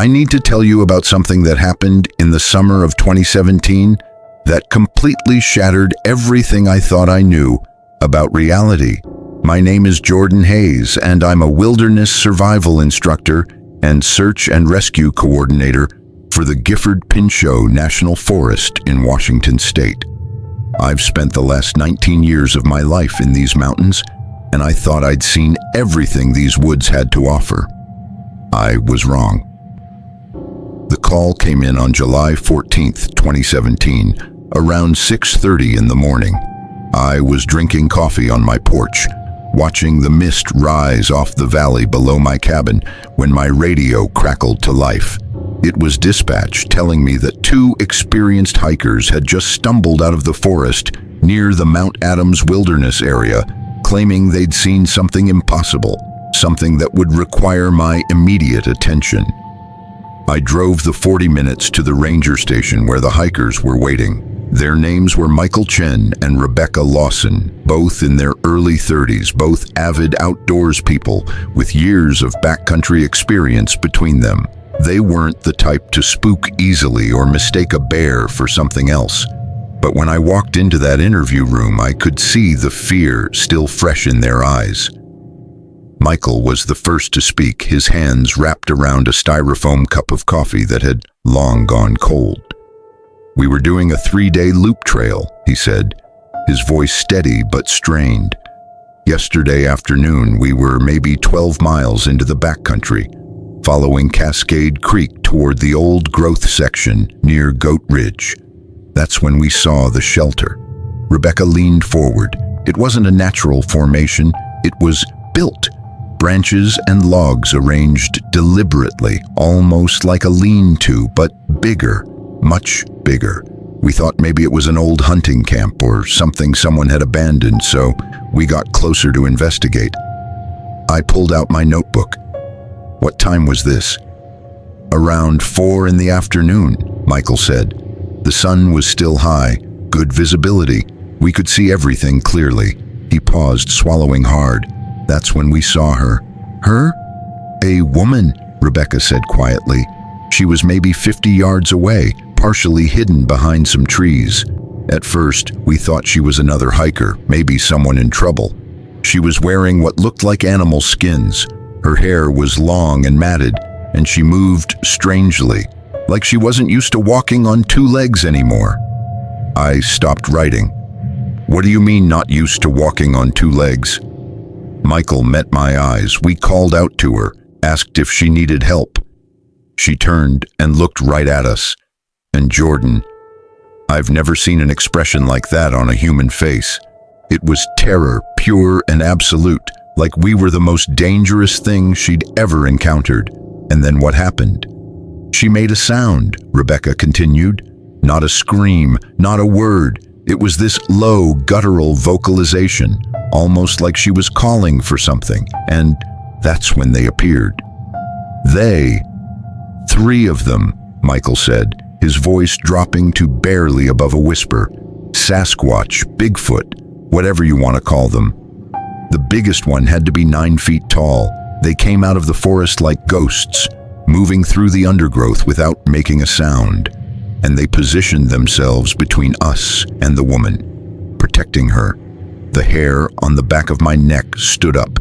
I need to tell you about something that happened in the summer of 2017 that completely shattered everything I thought I knew about reality. My name is Jordan Hayes, and I'm a wilderness survival instructor and search and rescue coordinator for the Gifford-Pinchot National Forest in Washington State. I've spent the last 19 years of my life in these mountains, and I thought I'd seen everything these woods had to offer. I was wrong. The call came in on July 14th, 2017, around 6:30 in the morning. I was drinking coffee on my porch, watching the mist rise off the valley below my cabin when my radio crackled to life. It was dispatch telling me that two experienced hikers had just stumbled out of the forest near the Mount Adams Wilderness area, claiming they'd seen something impossible, something that would require my immediate attention. I drove the 40 minutes to the ranger station where the hikers were waiting. Their names were Michael Chen and Rebecca Lawson, both in their early 30s, both avid outdoors people with years of backcountry experience between them. They weren't the type to spook easily or mistake a bear for something else. But when I walked into that interview room, I could see the fear still fresh in their eyes. Michael was the first to speak, his hands wrapped around a styrofoam cup of coffee that had long gone cold. "We were doing a 3-day loop trail," he said, his voice steady but strained. "Yesterday afternoon, we were maybe 12 miles into the backcountry, following Cascade Creek toward the old growth section near Goat Ridge. That's when we saw the shelter." Rebecca leaned forward. It wasn't a natural formation, it was built. Branches and logs arranged deliberately, almost like a lean-to, but bigger, much bigger. We thought maybe it was an old hunting camp or something someone had abandoned, so we got closer to investigate. I pulled out my notebook. "What time was this?" "Around 4 in the afternoon," Michael said. The sun was still high, good visibility. We could see everything clearly. He paused, swallowing hard. "That's when we saw her." "Her?" "A woman," Rebecca said quietly. "She was maybe 50 yards away, partially hidden behind some trees. At first, we thought she was another hiker, maybe someone in trouble. She was wearing what looked like animal skins. Her hair was long and matted, and she moved strangely, like she wasn't used to walking on 2 legs anymore." I stopped writing. "What do you mean not used to walking on 2 legs?" Michael met my eyes. We called out to her, asked if she needed help. She turned and looked right at us. And Jordan, I've never seen an expression like that on a human face. It was terror, pure and absolute, like we were the most dangerous thing she'd ever encountered. And then what happened? "She made a sound," Rebecca continued. "Not a scream, not a word. It was this low, guttural vocalization, almost like she was calling for something. And that's when they appeared." "They? 3 of them," Michael said, his voice dropping to barely above a whisper. "Sasquatch, Bigfoot, whatever you want to call them. The biggest one had to be 9 feet tall. They came out of the forest like ghosts, moving through the undergrowth without making a sound. And they positioned themselves between us and the woman, protecting her. The hair on the back of my neck stood up.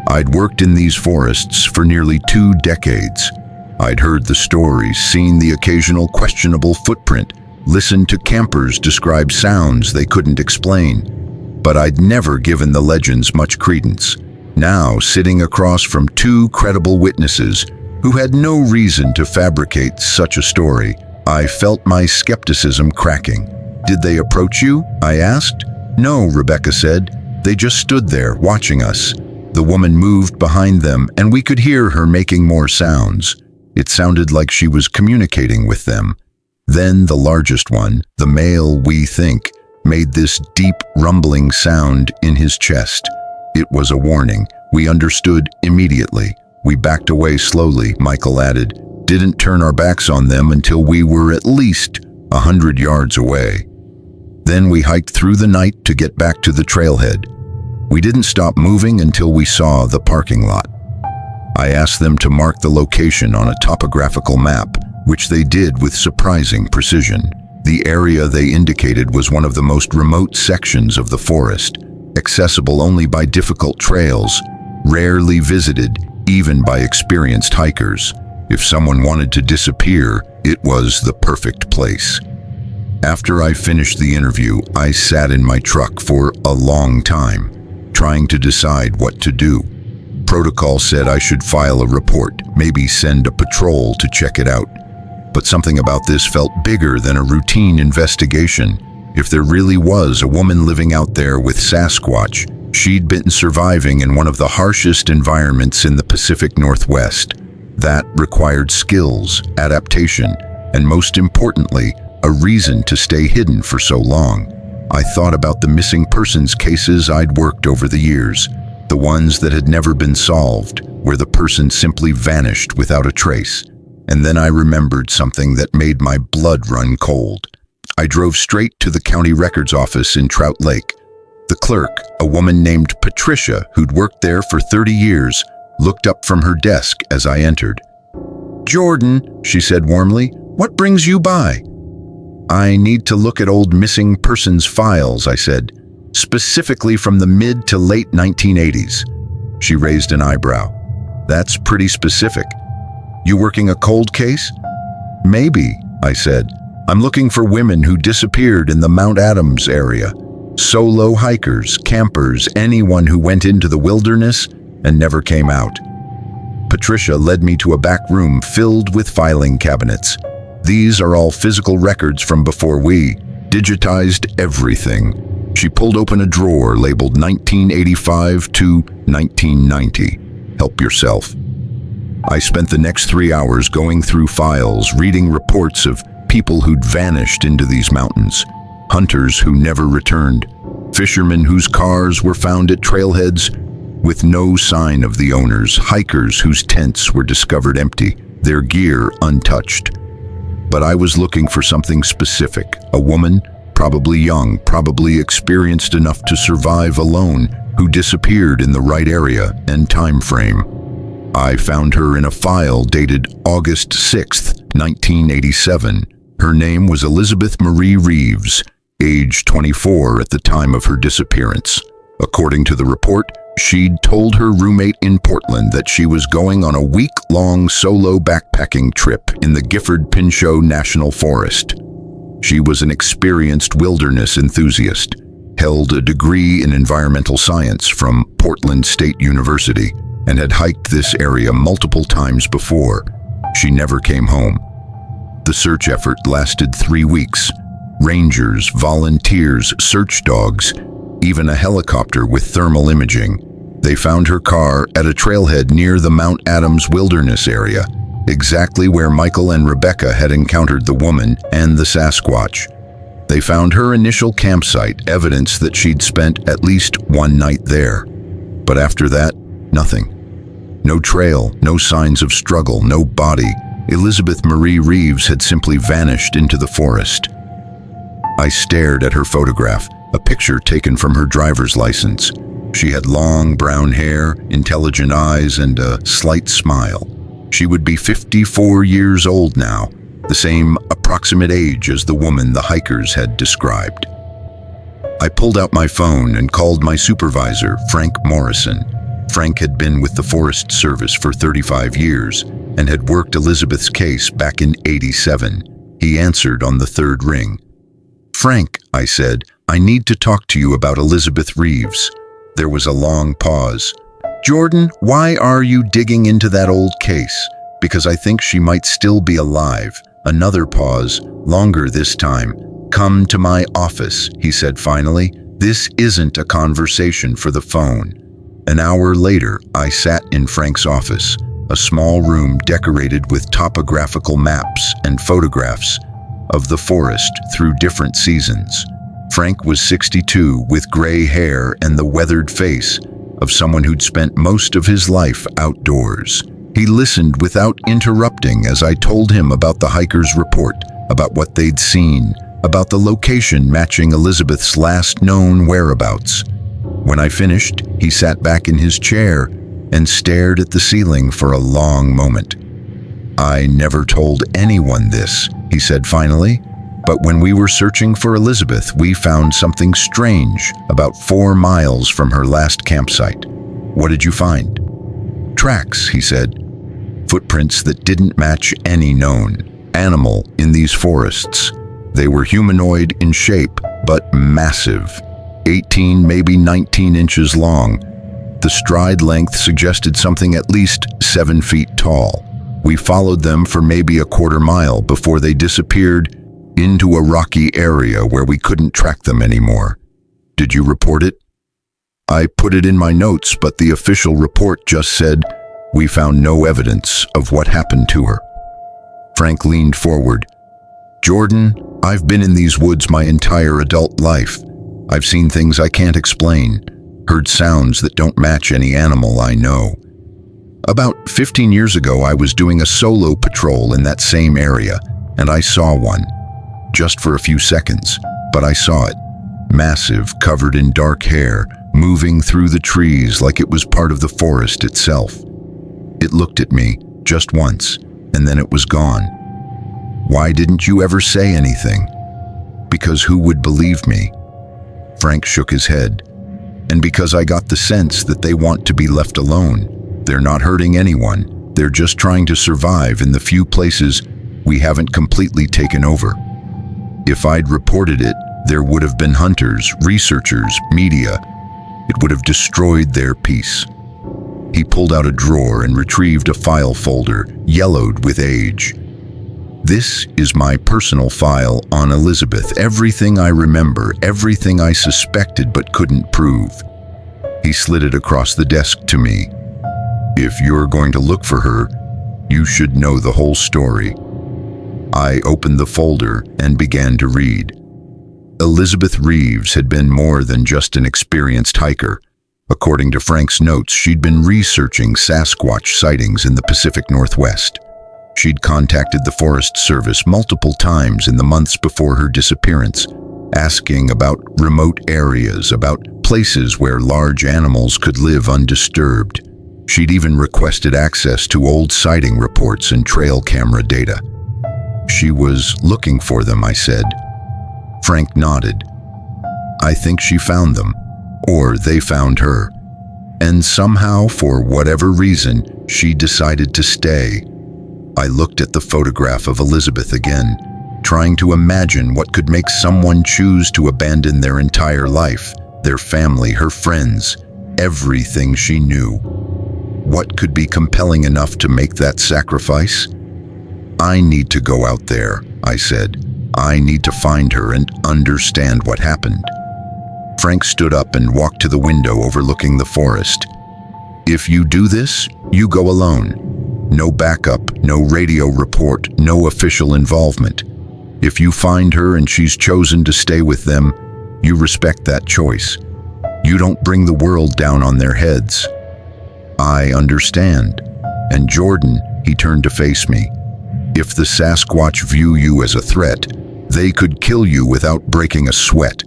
I'd worked in these forests for nearly 2 decades. I'd heard the stories, seen the occasional questionable footprint, listened to campers describe sounds they couldn't explain. But I'd never given the legends much credence. Now, sitting across from 2 credible witnesses who had no reason to fabricate such a story, I felt my skepticism cracking. "Did they approach you?" I asked. "No," Rebecca said. "They just stood there, watching us. The woman moved behind them, and we could hear her making more sounds. It sounded like she was communicating with them. Then the largest one, the male we think, made this deep rumbling sound in his chest. It was a warning. We understood immediately. We backed away slowly," Michael added. "Didn't turn our backs on them until we were at least 100 yards away. Then we hiked through the night to get back to the trailhead. We didn't stop moving until we saw the parking lot." I asked them to mark the location on a topographical map, which they did with surprising precision. The area they indicated was one of the most remote sections of the forest, accessible only by difficult trails, rarely visited even by experienced hikers. If someone wanted to disappear, it was the perfect place. After I finished the interview, I sat in my truck for a long time, trying to decide what to do. Protocol said I should file a report, maybe send a patrol to check it out. But something about this felt bigger than a routine investigation. If there really was a woman living out there with Sasquatch, she'd been surviving in one of the harshest environments in the Pacific Northwest. That required skills, adaptation, and most importantly, a reason to stay hidden for so long. I thought about the missing persons cases I'd worked over the years, the ones that had never been solved, where the person simply vanished without a trace. And then I remembered something that made my blood run cold. I drove straight to the county records office in Trout Lake. The clerk, a woman named Patricia, who'd worked there for 30 years, looked up from her desk as I entered. "Jordan," she said warmly, "what brings you by?" "I need to look at old missing persons files," I said, "specifically from the mid to late 1980s. She raised an eyebrow. "That's pretty specific. You working a cold case?" "Maybe," I said. "I'm looking for women who disappeared in the Mount Adams area. Solo hikers, campers, anyone who went into the wilderness and never came out." Patricia led me to a back room filled with filing cabinets. "These are all physical records from before we digitized everything." She pulled open a drawer labeled 1985 to 1990. "Help yourself." I spent the next 3 hours going through files, reading reports of people who'd vanished into these mountains, hunters who never returned, fishermen whose cars were found at trailheads with no sign of the owners, hikers whose tents were discovered empty, their gear untouched. But I was looking for something specific, a woman, probably young, probably experienced enough to survive alone, who disappeared in the right area and time frame. I found her in a file dated August 6, 1987. Her name was Elizabeth Marie Reeves, age 24 at the time of her disappearance. According to the report, she'd told her roommate in Portland that she was going on a week-long solo backpacking trip in the Gifford-Pinchot National Forest. She was an experienced wilderness enthusiast, held a degree in environmental science from Portland State University, and had hiked this area multiple times before. She never came home. The search effort lasted 3 weeks. Rangers, volunteers, search dogs, even a helicopter with thermal imaging. They found her car at a trailhead near the Mount Adams Wilderness area, exactly where Michael and Rebecca had encountered the woman and the Sasquatch. They found her initial campsite, evidence that she'd spent at least one night there. But after that, nothing. No trail, no signs of struggle, no body. Elizabeth Marie Reeves had simply vanished into the forest. I stared at her photograph, a picture taken from her driver's license. She had long brown hair, intelligent eyes, and a slight smile. She would be 54 years old now, the same approximate age as the woman the hikers had described. I pulled out my phone and called my supervisor, Frank Morrison. Frank had been with the Forest Service for 35 years and had worked Elizabeth's case back in '87. He answered on the third ring. "Frank," I said, "I need to talk to you about Elizabeth Reeves." There was a long pause. "Jordan, why are you digging into that old case?" "Because I think she might still be alive." Another pause, longer this time. "Come to my office," he said finally. "This isn't a conversation for the phone." An hour later, I sat in Frank's office, a small room decorated with topographical maps and photographs of the forest through different seasons. Frank was 62, with gray hair and the weathered face of someone who'd spent most of his life outdoors. He listened without interrupting as I told him about the hiker's report, about what they'd seen, about the location matching Elizabeth's last known whereabouts. When I finished, he sat back in his chair, and stared at the ceiling for a long moment. "I never told anyone this," he said finally, "but when we were searching for Elizabeth, we found something strange about 4 miles from her last campsite." "What did you find?" "Tracks," he said. "Footprints that didn't match any known animal in these forests. They were humanoid in shape, but massive, 18, maybe 19 inches long. The stride length suggested something at least 7 feet tall. We followed them for maybe a quarter mile before they disappeared into a rocky area where we couldn't track them anymore." "Did you report it?" "I put it in my notes, but the official report just said we found no evidence of what happened to her." Frank leaned forward. "Jordan, I've been in these woods my entire adult life. I've seen things I can't explain, heard sounds that don't match any animal I know. About 15 years ago, I was doing a solo patrol in that same area, and I saw one. Just for a few seconds, but I saw it. Massive, covered in dark hair, moving through the trees like it was part of the forest itself. It looked at me, just once, and then it was gone. Why didn't you ever say anything?" "Because who would believe me?" Frank shook his head. "And because I got the sense that they want to be left alone. They're not hurting anyone. They're just trying to survive in the few places we haven't completely taken over. If I'd reported it, there would have been hunters, researchers, media. It would have destroyed their peace." He pulled out a drawer and retrieved a file folder, yellowed with age. "This is my personal file on Elizabeth. Everything I remember, everything I suspected but couldn't prove." He slid it across the desk to me. "If you're going to look for her, you should know the whole story." I opened the folder and began to read. Elizabeth Reeves had been more than just an experienced hiker. According to Frank's notes, she'd been researching Sasquatch sightings in the Pacific Northwest. She'd contacted the Forest Service multiple times in the months before her disappearance, asking about remote areas, about places where large animals could live undisturbed. She'd even requested access to old sighting reports and trail camera data. "She was looking for them," I said. Frank nodded. "I think she found them, or they found her. And somehow, for whatever reason, she decided to stay." I looked at the photograph of Elizabeth again, trying to imagine what could make someone choose to abandon their entire life, their family, her friends, everything she knew. What could be compelling enough to make that sacrifice? "I need to go out there," I said. "I need to find her and understand what happened." Frank stood up and walked to the window overlooking the forest. "If you do this, you go alone. No backup, no radio report, no official involvement. If you find her and she's chosen to stay with them, you respect that choice. You don't bring the world down on their heads." "I understand. And Jordan," he turned to face me, "if the Sasquatch view you as a threat, they could kill you without breaking a sweat.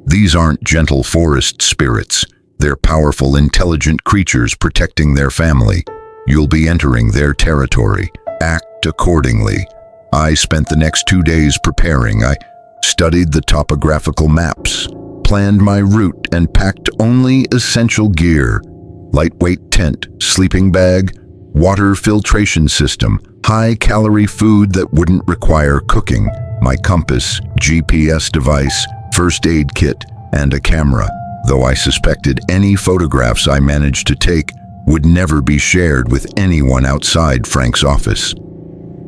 These aren't gentle forest spirits. They're powerful, intelligent creatures protecting their family. You'll be entering their territory. Act accordingly." I spent the next 2 days preparing. I studied the topographical maps, planned my route, and packed only essential gear: lightweight tent, sleeping bag, water filtration system, high-calorie food that wouldn't require cooking, my compass, GPS device, first aid kit, and a camera, though I suspected any photographs I managed to take would never be shared with anyone outside Frank's office.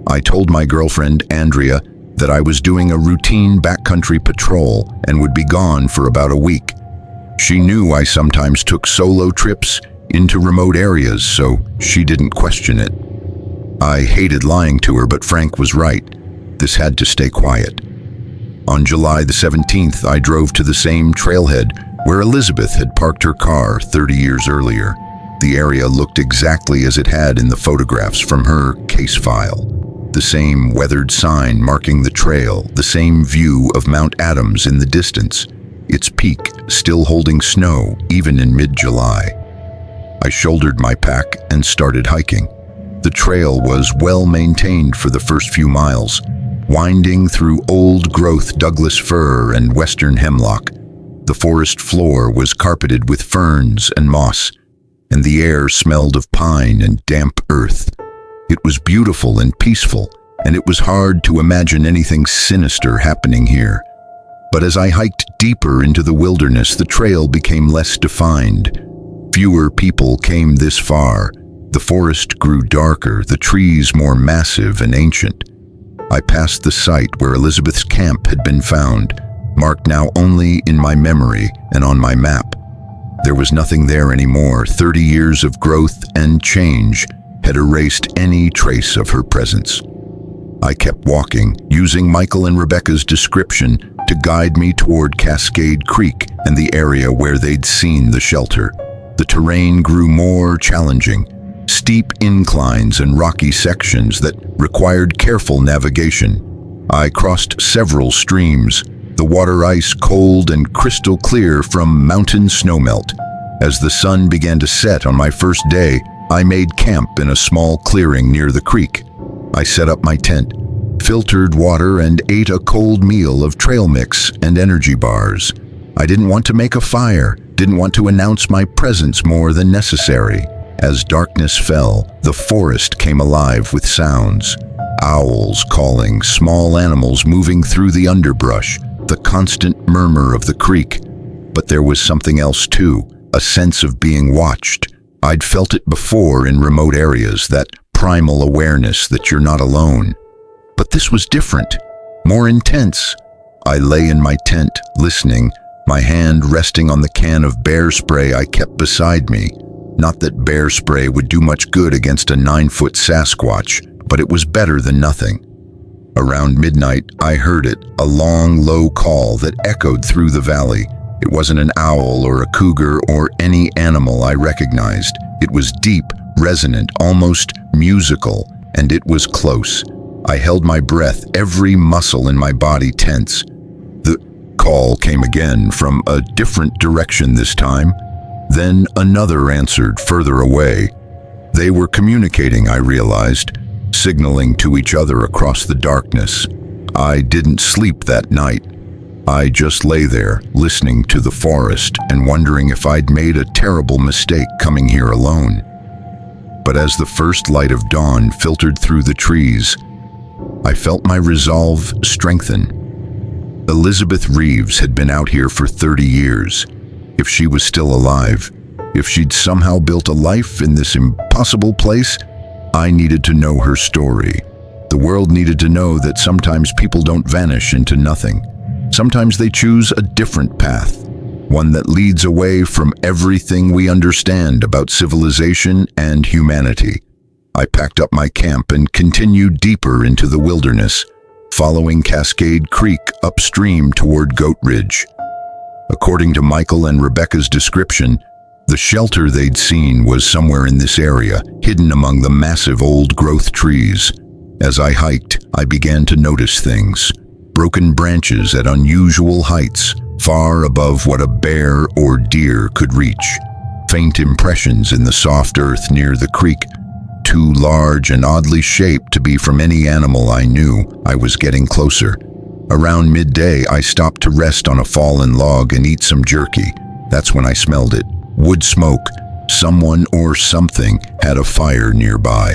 I told my girlfriend, Andrea, that I was doing a routine backcountry patrol and would be gone for about a week. She knew I sometimes took solo trips into remote areas, so she didn't question it. I hated lying to her, but Frank was right. This had to stay quiet. On July the 17th, I drove to the same trailhead where Elizabeth had parked her car 30 years earlier. The area looked exactly as it had in the photographs from her case file. The same weathered sign marking the trail, the same view of Mount Adams in the distance, its peak still holding snow even in mid-July. I shouldered my pack and started hiking. The trail was well maintained for the first few miles, winding through old-growth Douglas fir and western hemlock. The forest floor was carpeted with ferns and moss, and the air smelled of pine and damp earth. It was beautiful and peaceful, and it was hard to imagine anything sinister happening here. But as I hiked deeper into the wilderness, the trail became less defined. Fewer people came this far. The forest grew darker, the trees more massive and ancient. I passed the site where Elizabeth's camp had been found, marked now only in my memory and on my map. There was nothing there anymore. 30 years of growth and change had erased any trace of her presence. I kept walking, using Michael and Rebecca's description to guide me toward Cascade Creek and the area where they'd seen the shelter. The terrain grew more challenging, steep inclines and rocky sections that required careful navigation. I crossed several streams, the water ice cold and crystal clear from mountain snowmelt. As the sun began to set on my first day, I made camp in a small clearing near the creek. I set up my tent, filtered water, and ate a cold meal of trail mix and energy bars. I didn't want to make a fire, didn't want to announce my presence more than necessary. As darkness fell, the forest came alive with sounds. Owls calling, small animals moving through the underbrush, the constant murmur of the creek. But there was something else too, a sense of being watched. I'd felt it before in remote areas, that primal awareness that you're not alone. But this was different, more intense. I lay in my tent, listening, my hand resting on the can of bear spray I kept beside me. Not that bear spray would do much good against a 9-foot Sasquatch, but it was better than nothing. Around midnight, I heard it, a long, low call that echoed through the valley. It wasn't an owl or a cougar or any animal I recognized. It was deep, resonant, almost musical, and it was close. I held my breath, every muscle in my body tense. The call came again, from a different direction this time. Then another answered further away. They were communicating, I realized, signaling to each other across the darkness. I didn't sleep that night. I just lay there, listening to the forest and wondering if I'd made a terrible mistake coming here alone. But as the first light of dawn filtered through the trees, I felt my resolve strengthen. Elizabeth Reeves had been out here for 30 years. If she was still alive, if she'd somehow built a life in this impossible place, I needed to know her story. The world needed to know that sometimes people don't vanish into nothing. Sometimes they choose a different path, one that leads away from everything we understand about civilization and humanity. I packed up my camp and continued deeper into the wilderness, following Cascade Creek upstream toward Goat Ridge. According to Michael and Rebecca's description, the shelter they'd seen was somewhere in this area, hidden among the massive old-growth trees. As I hiked, I began to notice things. Broken branches at unusual heights, far above what a bear or deer could reach. Faint impressions in the soft earth near the creek, too large and oddly shaped to be from any animal I knew. I was getting closer. Around midday, I stopped to rest on a fallen log and eat some jerky. That's when I smelled it. Wood smoke. Someone or something had a fire nearby.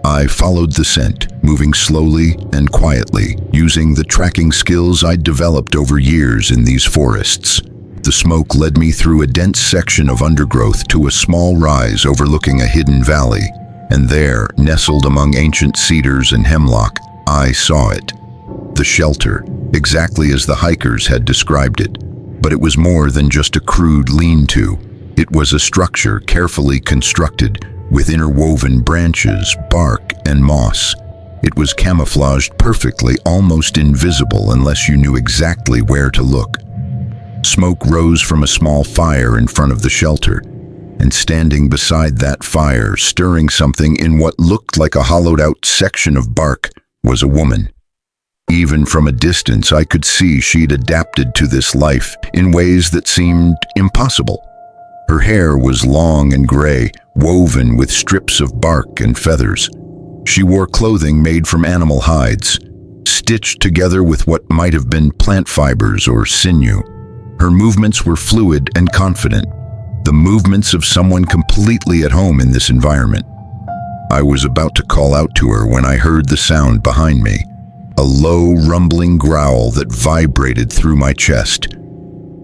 I followed the scent, moving slowly and quietly, using the tracking skills I'd developed over years in these forests. The smoke led me through a dense section of undergrowth to a small rise overlooking a hidden valley. And there, nestled among ancient cedars and hemlock, I saw it. The shelter, exactly as the hikers had described it. But it was more than just a crude lean-to. It was a structure carefully constructed, with interwoven branches, bark, and moss. It was camouflaged perfectly, almost invisible unless you knew exactly where to look. Smoke rose from a small fire in front of the shelter, and standing beside that fire, stirring something in what looked like a hollowed-out section of bark, was a woman. Even from a distance, I could see she'd adapted to this life in ways that seemed impossible. Her hair was long and gray, woven with strips of bark and feathers. She wore clothing made from animal hides, stitched together with what might have been plant fibers or sinew. Her movements were fluid and confident, the movements of someone completely at home in this environment. I was about to call out to her when I heard the sound behind me, a low, rumbling growl that vibrated through my chest.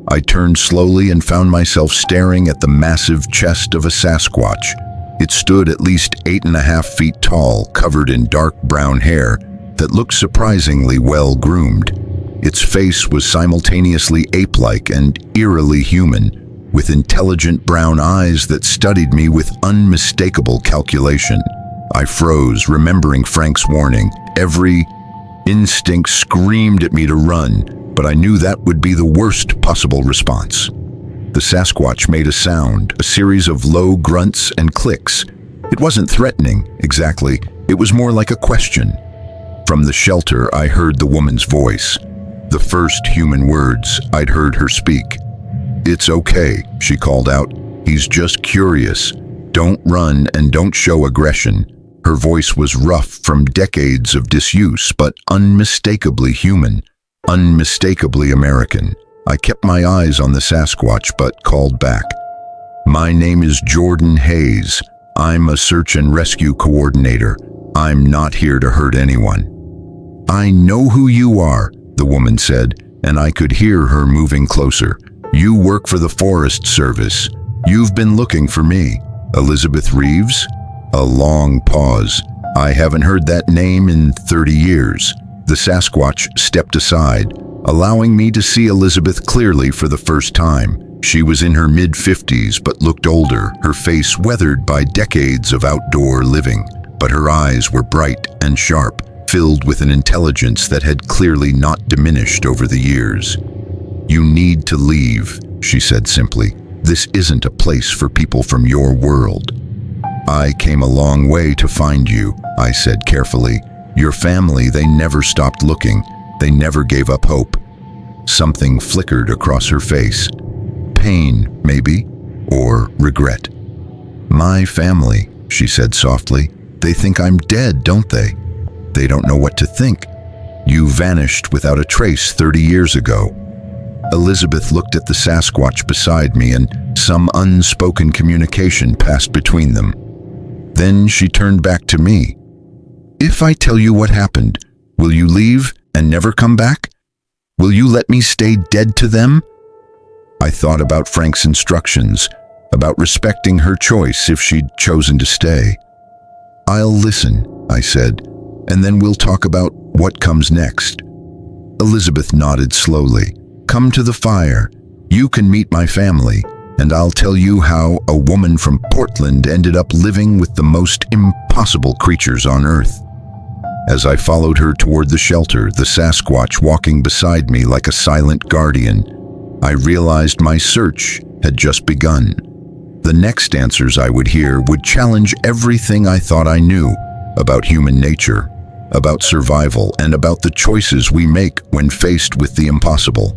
I turned slowly and found myself staring at the massive chest of a Sasquatch. It stood at least 8.5 feet tall, covered in dark brown hair that looked surprisingly well groomed. Its face was simultaneously ape-like and eerily human, with intelligent brown eyes that studied me with unmistakable calculation. I froze, remembering Frank's warning. Every instinct screamed at me to run, but I knew that would be the worst possible response. The Sasquatch made a sound, a series of low grunts and clicks. It wasn't threatening, exactly. It was more like a question. From the shelter, I heard the woman's voice, the first human words I'd heard her speak. "It's okay," she called out. "He's just curious. Don't run and don't show aggression." Her voice was rough from decades of disuse, but unmistakably human, unmistakably American. I kept my eyes on the Sasquatch, but called back. "My name is Jordan Hayes. I'm a search and rescue coordinator. I'm not here to hurt anyone." "I know who you are," the woman said, and I could hear her moving closer. "You work for the Forest Service. You've been looking for me. Elizabeth Reeves?" A long pause. I haven't heard that name in 30 years. The Sasquatch stepped aside, allowing me to see Elizabeth clearly for the first time. She was in her mid-50s but looked older, her face weathered by decades of outdoor living. But her eyes were bright and sharp, filled with an intelligence that had clearly not diminished over the years. "You need to leave," she said simply. "This isn't a place for people from your world." "I came a long way to find you," I said carefully. "Your family, they never stopped looking. They never gave up hope." Something flickered across her face. Pain, maybe, or regret. "My family," she said softly. "They think I'm dead, don't they? They don't know what to think. You vanished without a trace 30 years ago." Elizabeth looked at the Sasquatch beside me, and some unspoken communication passed between them. Then she turned back to me. "If I tell you what happened, will you leave and never come back? Will you let me stay dead to them?" I thought about Frank's instructions, about respecting her choice if she'd chosen to stay. "I'll listen," I said, "and then we'll talk about what comes next." Elizabeth nodded slowly. "Come to the fire. You can meet my family, and I'll tell you how a woman from Portland ended up living with the most impossible creatures on Earth." As I followed her toward the shelter, the Sasquatch walking beside me like a silent guardian, I realized my search had just begun. The next answers I would hear would challenge everything I thought I knew about human nature, about survival, and about the choices we make when faced with the impossible.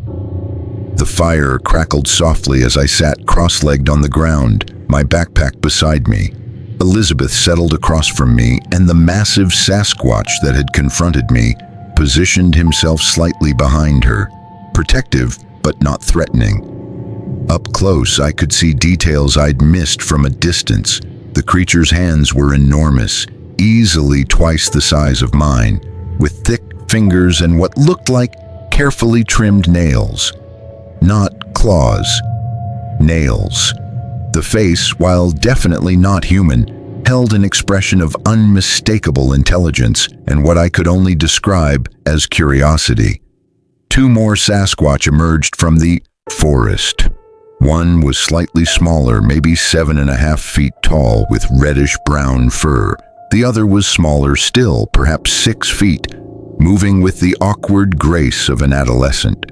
The fire crackled softly as I sat cross-legged on the ground, my backpack beside me. Elizabeth settled across from me, and the massive Sasquatch that had confronted me positioned himself slightly behind her, protective but not threatening. Up close, I could see details I'd missed from a distance. The creature's hands were enormous, easily twice the size of mine, with thick fingers and what looked like carefully trimmed nails. Not claws, nails. The face, while definitely not human, held an expression of unmistakable intelligence and what I could only describe as curiosity. Two more Sasquatch emerged from the forest. One was slightly smaller, maybe 7.5 feet tall, with reddish-brown fur. The other was smaller still, perhaps 6 feet, moving with the awkward grace of an adolescent.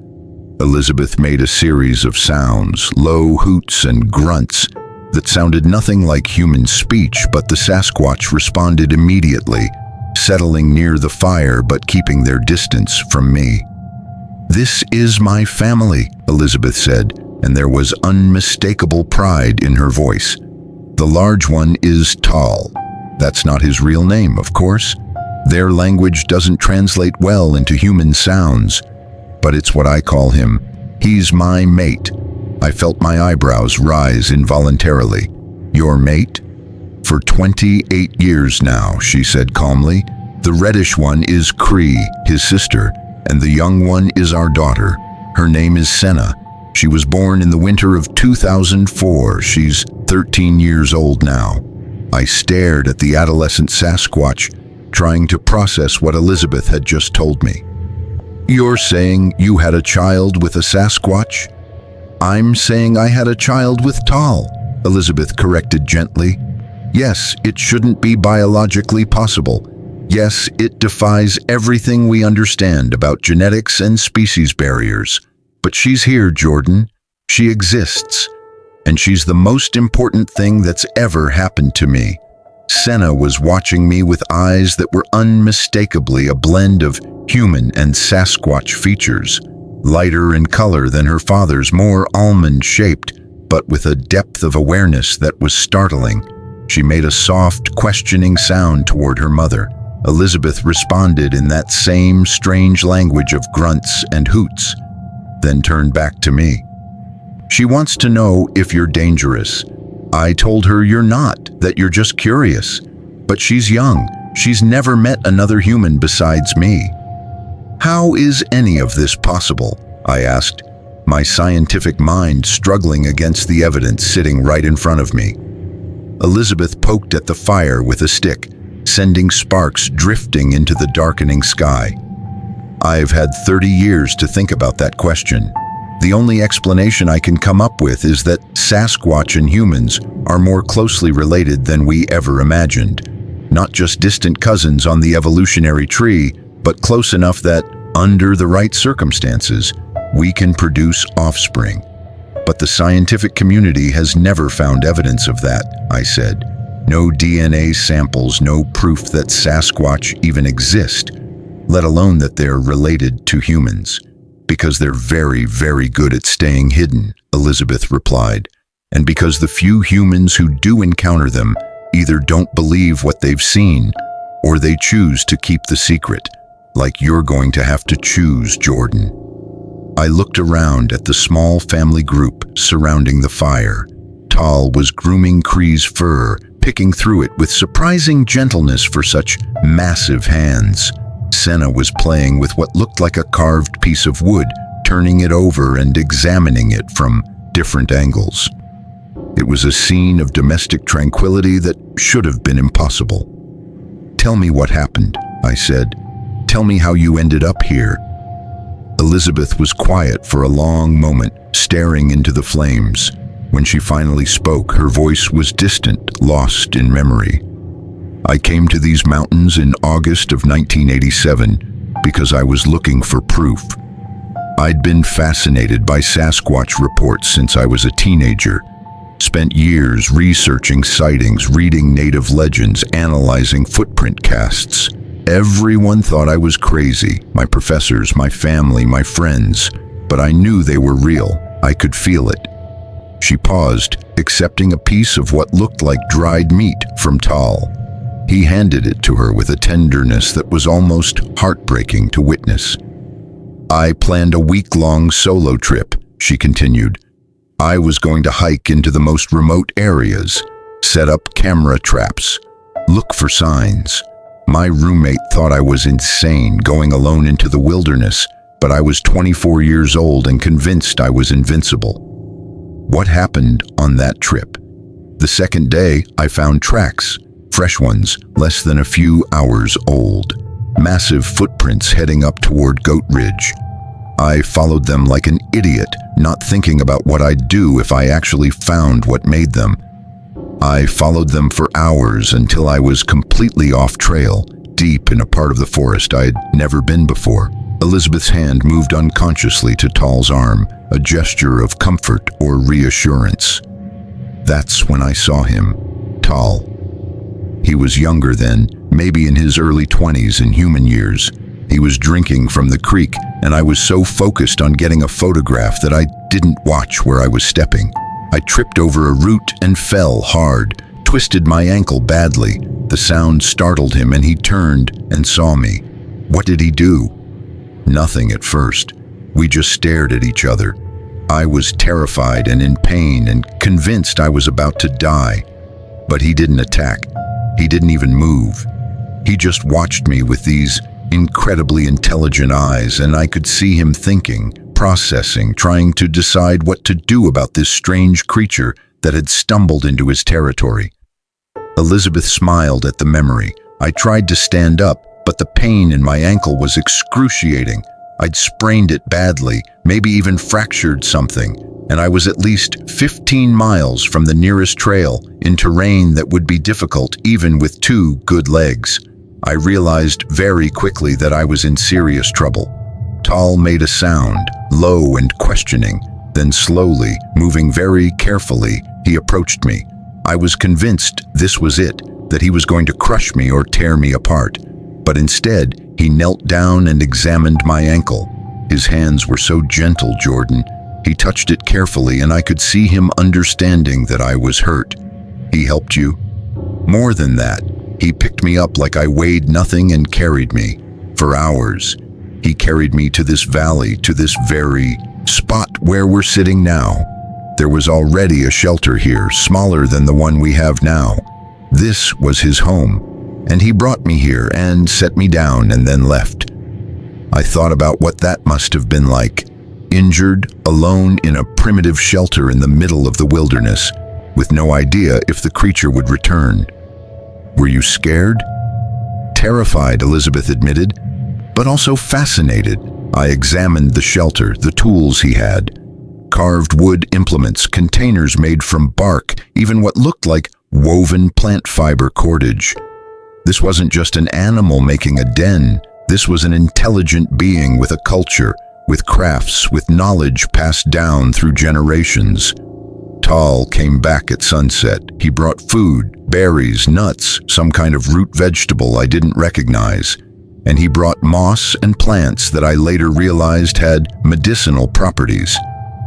Elizabeth made a series of sounds, low hoots and grunts, that sounded nothing like human speech, but the Sasquatch responded immediately, settling near the fire but keeping their distance from me. "This is my family," Elizabeth said, and there was unmistakable pride in her voice. The large one is Tal. That's not his real name, of course. Their language doesn't translate well into human sounds, but it's what I call him. He's my mate. I felt my eyebrows rise involuntarily. Your mate? For 28 years now, she said calmly. The reddish one is Cree, his sister, and the young one is our daughter. Her name is Senna. She was born in the winter of 2004. She's 13 years old now. I stared at the adolescent Sasquatch, trying to process what Elizabeth had just told me. You're saying you had a child with a Sasquatch? I'm saying I had a child with Tal, Elizabeth corrected gently. Yes, it shouldn't be biologically possible. Yes, it defies everything we understand about genetics and species barriers. But she's here, Jordan. She exists. And she's the most important thing that's ever happened to me. Senna was watching me with eyes that were unmistakably a blend of human and Sasquatch features, lighter in color than her father's, more almond-shaped, but with a depth of awareness that was startling. She made a soft, questioning sound toward her mother. Elizabeth responded in that same strange language of grunts and hoots, then turned back to me. She wants to know if you're dangerous. I told her you're not, that you're just curious. But she's young. She's never met another human besides me. How is any of this possible? I asked, my scientific mind struggling against the evidence sitting right in front of me. Elizabeth poked at the fire with a stick, sending sparks drifting into the darkening sky. I've had 30 years to think about that question. The only explanation I can come up with is that Sasquatch and humans are more closely related than we ever imagined. Not just distant cousins on the evolutionary tree, but close enough that, under the right circumstances, we can produce offspring. But the scientific community has never found evidence of that, I said. No DNA samples, no proof that Sasquatch even exist, let alone that they're related to humans. Because they're very, very good at staying hidden, Elizabeth replied. And because the few humans who do encounter them either don't believe what they've seen, or they choose to keep the secret, like you're going to have to choose, Jordan. I looked around at the small family group surrounding the fire. Tal was grooming Cree's fur, picking through it with surprising gentleness for such massive hands. Senna was playing with what looked like a carved piece of wood, turning it over and examining it from different angles. It was a scene of domestic tranquility that should have been impossible. Tell me what happened, I said. Tell me how you ended up here. Elizabeth was quiet for a long moment, staring into the flames. When she finally spoke, her voice was distant, lost in memory. I came to these mountains in August of 1987 because I was looking for proof. I'd been fascinated by Sasquatch reports since I was a teenager. Spent years researching sightings, reading native legends, analyzing footprint casts. Everyone thought I was crazy, my professors, my family, my friends, but I knew they were real. I could feel it. She paused, accepting a piece of what looked like dried meat from Tal. He handed it to her with a tenderness that was almost heartbreaking to witness. I planned a week-long solo trip, she continued. I was going to hike into the most remote areas, set up camera traps, look for signs. My roommate thought I was insane going alone into the wilderness, but I was 24 years old and convinced I was invincible. What happened on that trip? The second day, I found tracks. Fresh ones, less than a few hours old. Massive footprints heading up toward Goat Ridge. I followed them like an idiot, not thinking about what I'd do if I actually found what made them. I followed them for hours until I was completely off trail, deep in a part of the forest I'd never been before. Elizabeth's hand moved unconsciously to Tal's arm, a gesture of comfort or reassurance. That's when I saw him, Tal. He was younger then, maybe in his early 20s in human years. He was drinking from the creek, and I was so focused on getting a photograph that I didn't watch where I was stepping. I tripped over a root and fell hard, twisted my ankle badly. The sound startled him and he turned and saw me. What did he do? Nothing at first. We just stared at each other. I was terrified and in pain and convinced I was about to die. But he didn't attack. He didn't even move. He just watched me with these incredibly intelligent eyes, and I could see him thinking, processing, trying to decide what to do about this strange creature that had stumbled into his territory. Elizabeth smiled at the memory. I tried to stand up, but the pain in my ankle was excruciating. I'd sprained it badly, maybe even fractured something, and I was at least 15 miles from the nearest trail in terrain that would be difficult even with 2 good legs. I realized very quickly that I was in serious trouble. Tal made a sound, low and questioning. Then slowly, moving very carefully, he approached me. I was convinced this was it, that he was going to crush me or tear me apart. But instead, he knelt down and examined my ankle. His hands were so gentle, Jordan. He touched it carefully, and I could see him understanding that I was hurt. He helped you? More than that. He picked me up like I weighed nothing and carried me. For hours, he carried me to this valley, to this very spot where we're sitting now. There was already a shelter here, smaller than the one we have now. This was his home, and he brought me here and set me down and then left. I thought about what that must have been like, injured, alone in a primitive shelter in the middle of the wilderness, with no idea if the creature would return. Were you scared? Terrified, Elizabeth admitted, but also fascinated. I examined the shelter, the tools he had. Carved wood implements, containers made from bark, even what looked like woven plant fiber cordage. This wasn't just an animal making a den. This was an intelligent being with a culture, with crafts, with knowledge passed down through generations. Tal came back at sunset. He brought food, berries, nuts, some kind of root vegetable I didn't recognize. And he brought moss and plants that I later realized had medicinal properties.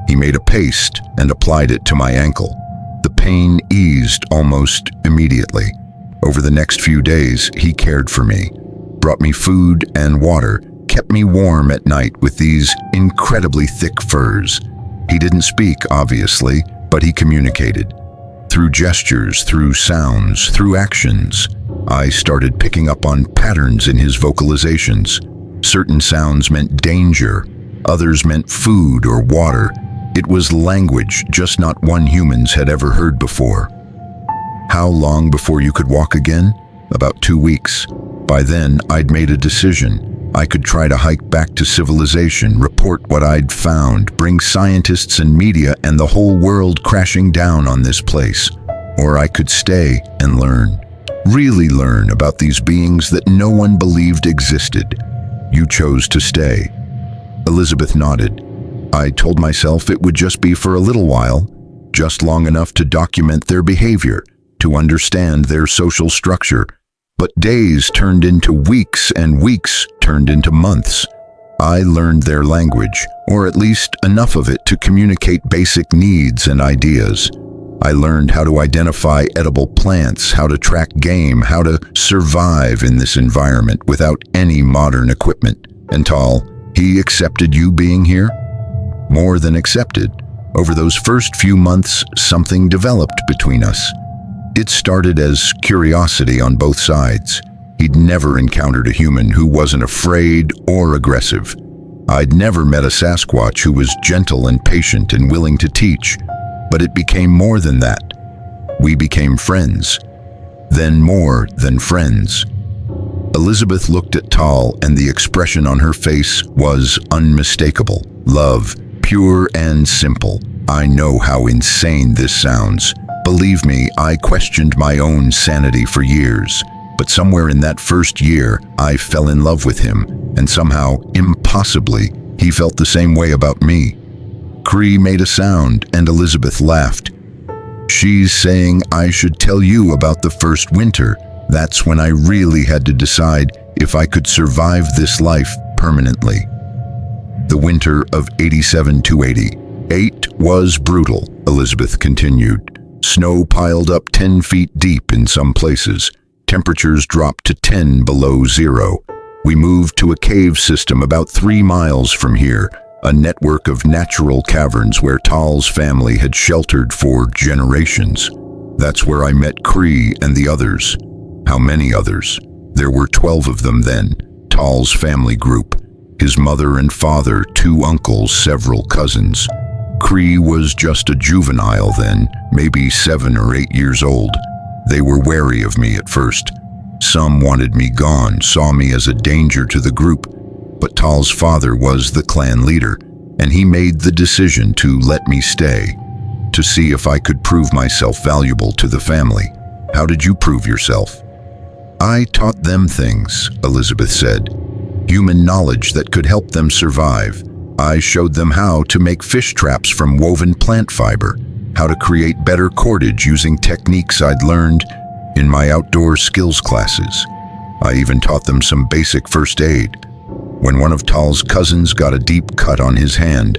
He made a paste and applied it to my ankle. The pain eased almost immediately. Over the next few days, he cared for me, brought me food and water, kept me warm at night with these incredibly thick furs. He didn't speak, obviously, but he communicated. Through gestures, through sounds, through actions. I started picking up on patterns in his vocalizations. Certain sounds meant danger, others meant food or water. It was language just not one humans had ever heard before. How long before you could walk again? About 2 weeks. By then, I'd made a decision. I could try to hike back to civilization, report what I'd found, bring scientists and media and the whole world crashing down on this place. Or I could stay and learn. Really learn about these beings that no one believed existed. You chose to stay. Elizabeth nodded. I told myself it would just be for a little while, just long enough to document their behavior, to understand their social structure. But days turned into weeks and weeks turned into months. I learned their language, or at least enough of it to communicate basic needs and ideas. I learned how to identify edible plants, how to track game, how to survive in this environment without any modern equipment. And Tal, he accepted you being here? More than accepted. Over those first few months, something developed between us. It started as curiosity on both sides. He'd never encountered a human who wasn't afraid or aggressive. I'd never met a Sasquatch who was gentle and patient and willing to teach. But it became more than that. We became friends. Then more than friends. Elizabeth looked at Tal, and the expression on her face was unmistakable. Love, pure and simple. I know how insane this sounds. Believe me, I questioned my own sanity for years. But somewhere in that first year, I fell in love with him, and somehow, impossibly, he felt the same way about me. Cree made a sound, and Elizabeth laughed. She's saying I should tell you about the first winter. That's when I really had to decide if I could survive this life permanently. The winter of 87 to 88 was brutal, Elizabeth continued. Snow piled up 10 feet deep in some places. Temperatures dropped to 10 below zero. We moved to a cave system about 3 miles from here, a network of natural caverns where Tal's family had sheltered for generations. That's where I met Cree and the others. How many others? There were 12 of them then, Tal's family group. His mother and father, 2 uncles, several cousins. Cree was just a juvenile then, maybe 7 or 8 years old. They were wary of me at first. Some wanted me gone, saw me as a danger to the group. But Tal's father was the clan leader, and he made the decision to let me stay, to see if I could prove myself valuable to the family. How did you prove yourself? I taught them things, Elizabeth said. Human knowledge that could help them survive. I showed them how to make fish traps from woven plant fiber, how to create better cordage using techniques I'd learned in my outdoor skills classes. I even taught them some basic first aid. When one of Tal's cousins got a deep cut on his hand,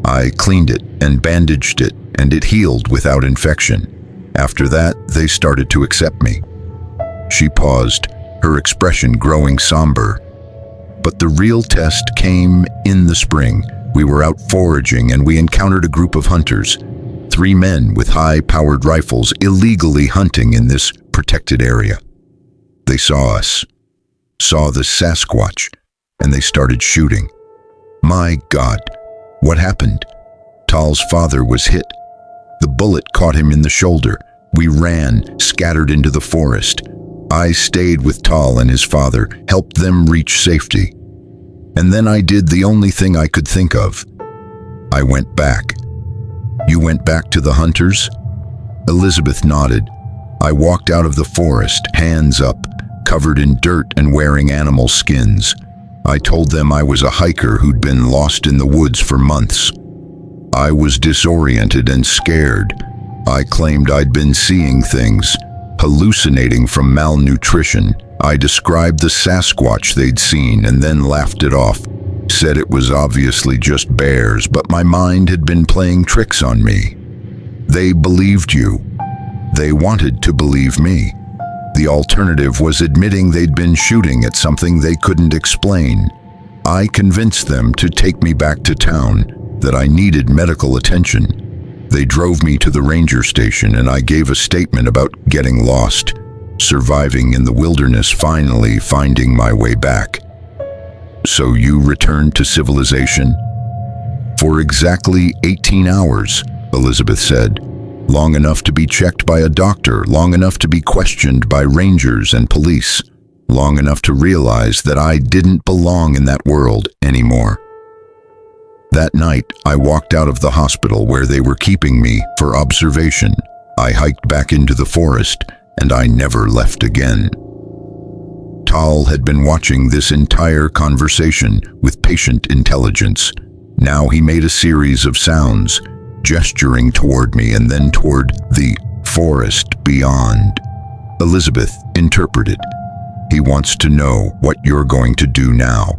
I cleaned it and bandaged it, and it healed without infection. After that, they started to accept me. She paused, her expression growing somber. But the real test came in the spring. We were out foraging and we encountered a group of hunters. 3 men with high-powered rifles illegally hunting in this protected area. They saw us, saw the Sasquatch, and they started shooting. My God, what happened? Tal's father was hit. The bullet caught him in the shoulder. We ran, scattered into the forest. I stayed with Tal and his father, helped them reach safety. And then I did the only thing I could think of. I went back. You went back to the hunters? Elizabeth nodded. I walked out of the forest, hands up, covered in dirt and wearing animal skins. I told them I was a hiker who'd been lost in the woods for months. I was disoriented and scared. I claimed I'd been seeing things, hallucinating from malnutrition. I described the Sasquatch they'd seen and then laughed it off. Said it was obviously just bears, but my mind had been playing tricks on me. They believed you. They wanted to believe me. The alternative was admitting they'd been shooting at something they couldn't explain. I convinced them to take me back to town, that I needed medical attention. They drove me to the ranger station and I gave a statement about getting lost, surviving in the wilderness, finally finding my way back. So you returned to civilization? For exactly 18 hours, Elizabeth said. Long enough to be checked by a doctor, long enough to be questioned by rangers and police, long enough to realize that I didn't belong in that world anymore. That night, I walked out of the hospital where they were keeping me for observation. I hiked back into the forest, and I never left again. Tal had been watching this entire conversation with patient intelligence. Now he made a series of sounds, gesturing toward me and then toward the forest beyond. Elizabeth interpreted. He wants to know what you're going to do now.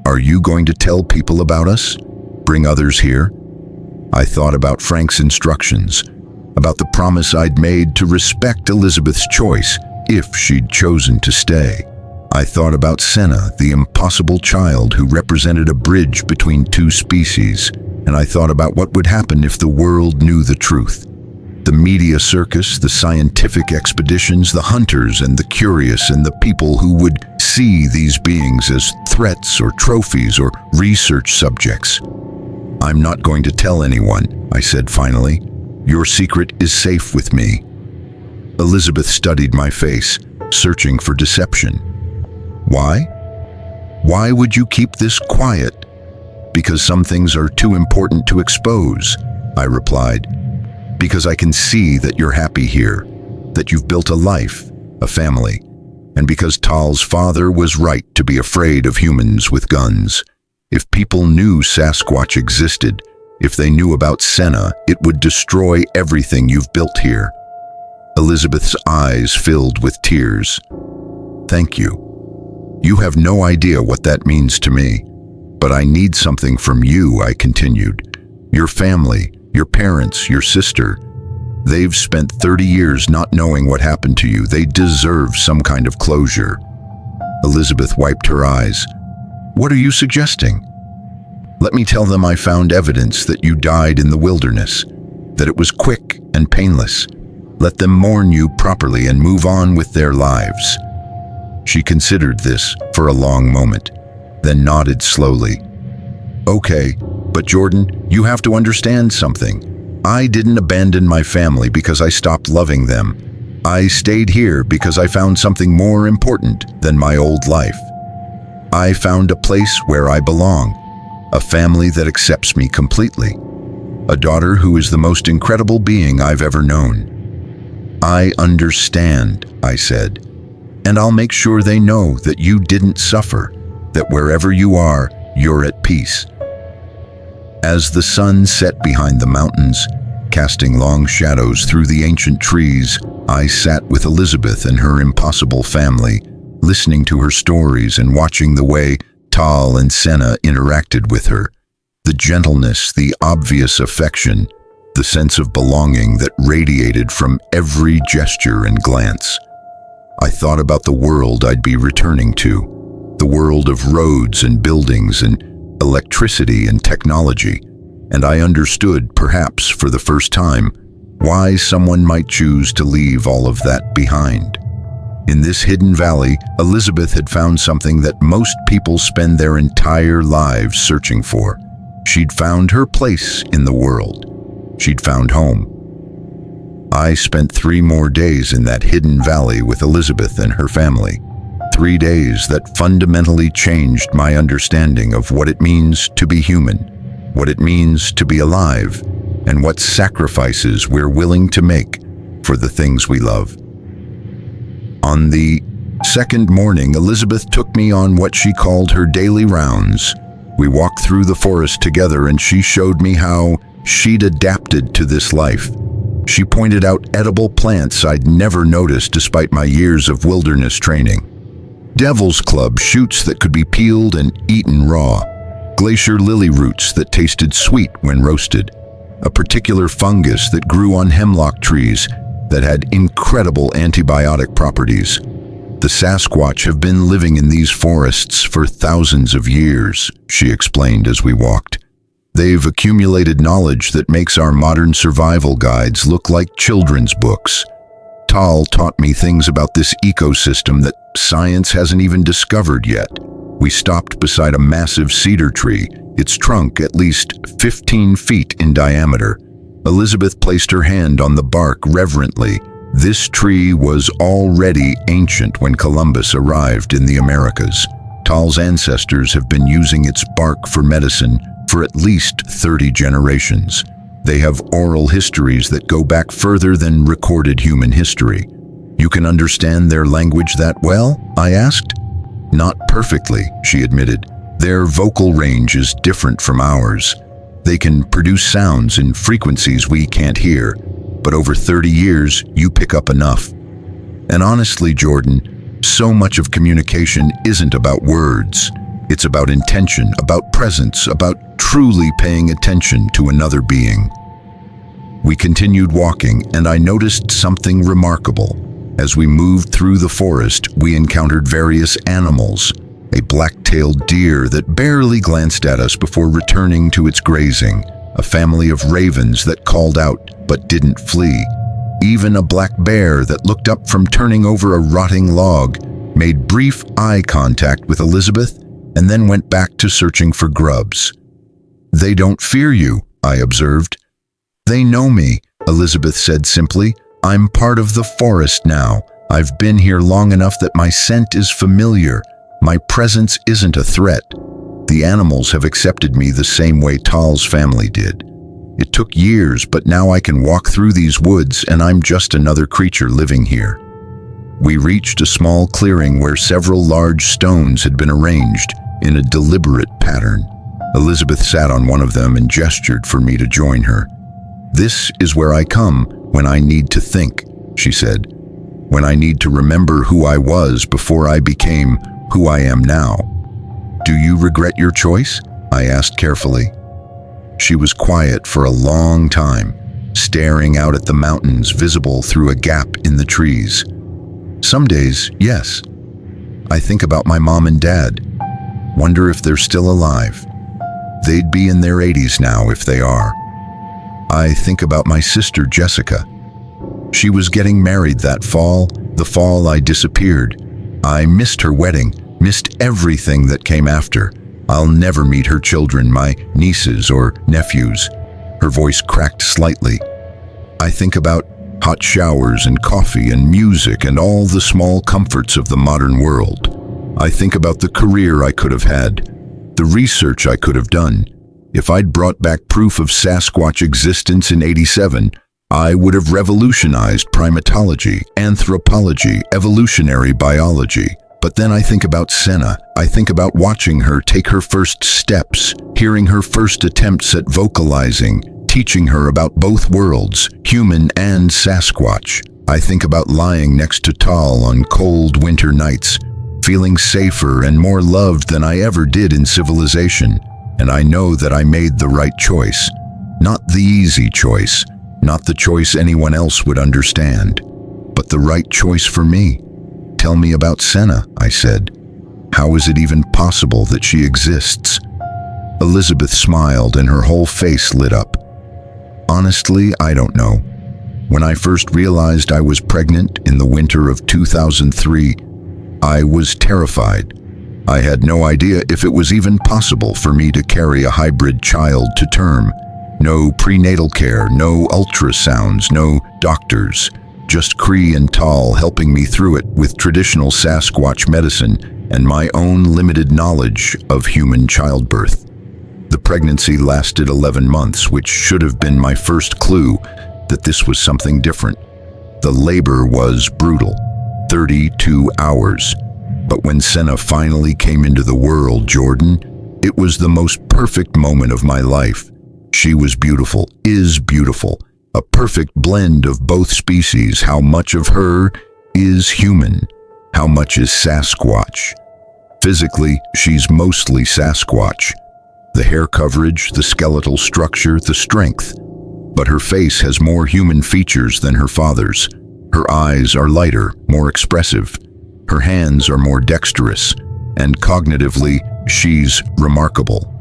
Are you going to tell people about us? Bring others here? I thought about Frank's instructions, about the promise I'd made to respect Elizabeth's choice if she'd chosen to stay. I thought about Senna, the impossible child who represented a bridge between 2 species, and I thought about what would happen if the world knew the truth. The media circus, the scientific expeditions, the hunters and the curious, and the people who would see these beings as threats or trophies or research subjects. I'm not going to tell anyone, I said finally. Your secret is safe with me. Elizabeth studied my face, searching for deception. Why? Why would you keep this quiet? Because some things are too important to expose, I replied. Because I can see that you're happy here, that you've built a life, a family, and because Tal's father was right to be afraid of humans with guns. If people knew Sasquatch existed, if they knew about Senna, it would destroy everything you've built here. Elizabeth's eyes filled with tears. Thank you. You have no idea what that means to me. But I need something from you, I continued. Your family, your parents, your sister. They've spent 30 years not knowing what happened to you. They deserve some kind of closure. Elizabeth wiped her eyes. What are you suggesting? Let me tell them I found evidence that you died in the wilderness, that it was quick and painless. Let them mourn you properly and move on with their lives. She considered this for a long moment, then nodded slowly. Okay, but Jordan, you have to understand something. I didn't abandon my family because I stopped loving them. I stayed here because I found something more important than my old life. I found a place where I belong, a family that accepts me completely, a daughter who is the most incredible being I've ever known. I understand, I said, and I'll make sure they know that you didn't suffer, that wherever you are, you're at peace. As the sun set behind the mountains, casting long shadows through the ancient trees, I sat with Elizabeth and her impossible family, listening to her stories and watching the way Tal and Senna interacted with her. The gentleness, the obvious affection, the sense of belonging that radiated from every gesture and glance. I thought about the world I'd be returning to, the world of roads and buildings and electricity and technology, and I understood, perhaps for the first time, why someone might choose to leave all of that behind. In this hidden valley, Elizabeth had found something that most people spend their entire lives searching for. She'd found her place in the world. She'd found home. I spent 3 more days in that hidden valley with Elizabeth and her family. 3 days that fundamentally changed my understanding of what it means to be human, what it means to be alive, and what sacrifices we're willing to make for the things we love. On the second morning, Elizabeth took me on what she called her daily rounds. We walked through the forest together and she showed me how she'd adapted to this life. She pointed out edible plants I'd never noticed despite my years of wilderness training. Devil's Club shoots that could be peeled and eaten raw. Glacier lily roots that tasted sweet when roasted. A particular fungus that grew on hemlock trees that had incredible antibiotic properties. The Sasquatch have been living in these forests for thousands of years, she explained as we walked. They've accumulated knowledge that makes our modern survival guides look like children's books. Tal taught me things about this ecosystem that science hasn't even discovered yet. We stopped beside a massive cedar tree, its trunk at least 15 feet in diameter. Elizabeth placed her hand on the bark reverently. This tree was already ancient when Columbus arrived in the Americas. Tal's ancestors have been using its bark for medicine for at least 30 generations. They have oral histories that go back further than recorded human history. You can understand their language that well? I asked. Not perfectly, she admitted. Their vocal range is different from ours. They can produce sounds in frequencies we can't hear, but over 30 years, you pick up enough. And honestly, Jordan, so much of communication isn't about words. It's about intention, about presence, about truly paying attention to another being. We continued walking, and I noticed something remarkable. As we moved through the forest, we encountered various animals. A black-tailed deer that barely glanced at us before returning to its grazing. A family of ravens that called out but didn't flee. Even a black bear that looked up from turning over a rotting log, made brief eye contact with Elizabeth, and then went back to searching for grubs. They don't fear you, I observed. They know me, Elizabeth said simply. I'm part of the forest now. I've been here long enough that my scent is familiar. My presence isn't a threat. The animals have accepted me the same way Tal's family did. It took years, but now I can walk through these woods and I'm just another creature living here. We reached a small clearing where several large stones had been arranged in a deliberate pattern. Elizabeth sat on one of them and gestured for me to join her. This is where I come when I need to think, she said. When I need to remember who I was before I became who I am now. Do you regret your choice? I asked carefully. She was quiet for a long time, staring out at the mountains visible through a gap in the trees. Some days, yes. I think about my mom and dad. Wonder if they're still alive. They'd be in their 80s now if they are. I think about my sister Jessica. She was getting married that fall, the fall I disappeared. I missed her wedding, missed everything that came after. I'll never meet her children, my nieces or nephews. Her voice cracked slightly. I think about hot showers and coffee and music and all the small comforts of the modern world. I think about the career I could have had, the research I could have done. If I'd brought back proof of Sasquatch existence in '87, I would have revolutionized primatology, anthropology, evolutionary biology. But then I think about Senna. I think about watching her take her first steps, hearing her first attempts at vocalizing, teaching her about both worlds, human and Sasquatch. I think about lying next to Tal on cold winter nights, feeling safer and more loved than I ever did in civilization. And I know that I made the right choice. Not the easy choice, not the choice anyone else would understand, but the right choice for me. Tell me about Senna, I said. How is it even possible that she exists? Elizabeth smiled and her whole face lit up. Honestly, I don't know. When I first realized I was pregnant in the winter of 2003, I was terrified. I had no idea if it was even possible for me to carry a hybrid child to term. No prenatal care, no ultrasounds, no doctors. Just Cree and Tal helping me through it with traditional Sasquatch medicine and my own limited knowledge of human childbirth. The pregnancy lasted 11 months, which should have been my first clue that this was something different. The labor was brutal, 32 hours. But when Senna finally came into the world, Jordan, it was the most perfect moment of my life. She was beautiful, is beautiful. A perfect blend of both species. How much of her is human? How much is Sasquatch? Physically, she's mostly Sasquatch. The hair coverage, the skeletal structure, the strength. But her face has more human features than her father's. Her eyes are lighter, more expressive. Her hands are more dexterous. And cognitively, she's remarkable.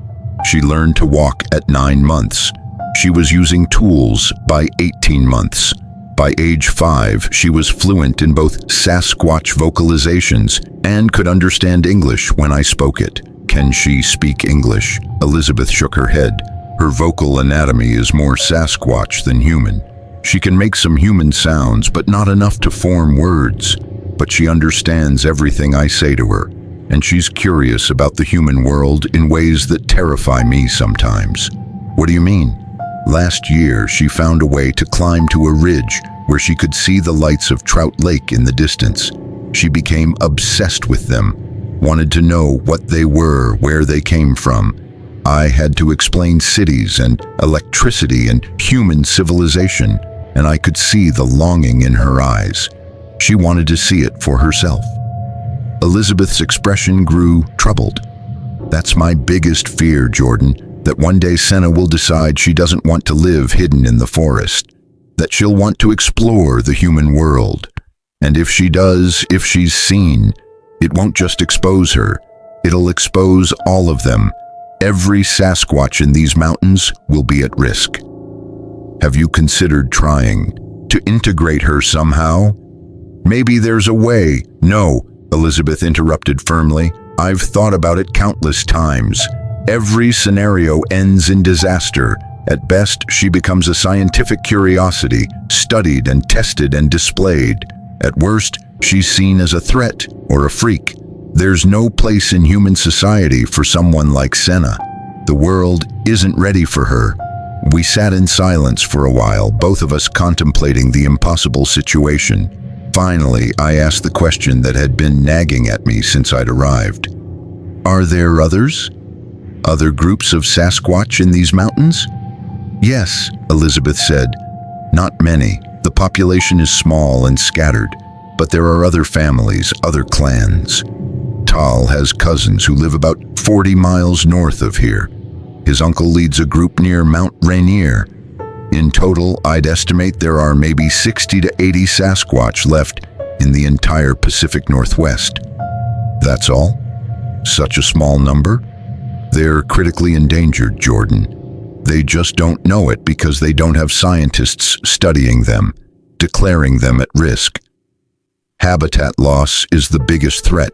She learned to walk at 9 months. She was using tools by 18 months. By age 5, she was fluent in both Sasquatch vocalizations and could understand English when I spoke it. Can she speak English? Elizabeth shook her head. Her vocal anatomy is more Sasquatch than human. She can make some human sounds, but not enough to form words. But she understands everything I say to her, and she's curious about the human world in ways that terrify me sometimes. What do you mean? Last year, she found a way to climb to a ridge where she could see the lights of Trout Lake in the distance. She became obsessed with them, wanted to know what they were, where they came from. I had to explain cities and electricity and human civilization, and I could see the longing in her eyes. She wanted to see it for herself. Elizabeth's expression grew troubled. That's my biggest fear, Jordan. That one day Senna will decide she doesn't want to live hidden in the forest, that she'll want to explore the human world. And if she does, if she's seen, it won't just expose her, it'll expose all of them. Every Sasquatch in these mountains will be at risk. Have you considered trying to integrate her somehow? Maybe there's a way. No, Elizabeth interrupted firmly. I've thought about it countless times. Every scenario ends in disaster. At best, she becomes a scientific curiosity, studied and tested and displayed. At worst, she's seen as a threat or a freak. There's no place in human society for someone like Senna. The world isn't ready for her. We sat in silence for a while, both of us contemplating the impossible situation. Finally, I asked the question that had been nagging at me since I'd arrived. Are there others? Other groups of Sasquatch in these mountains? Yes, Elizabeth said. Not many. The population is small and scattered, but there are other families, other clans. Tal has cousins who live about 40 miles north of here. His uncle leads a group near Mount Rainier. In total, I'd estimate there are maybe 60 to 80 Sasquatch left in the entire Pacific Northwest. That's all? Such a small number? They're critically endangered, Jordan. They just don't know it because they don't have scientists studying them, declaring them at risk. Habitat loss is the biggest threat.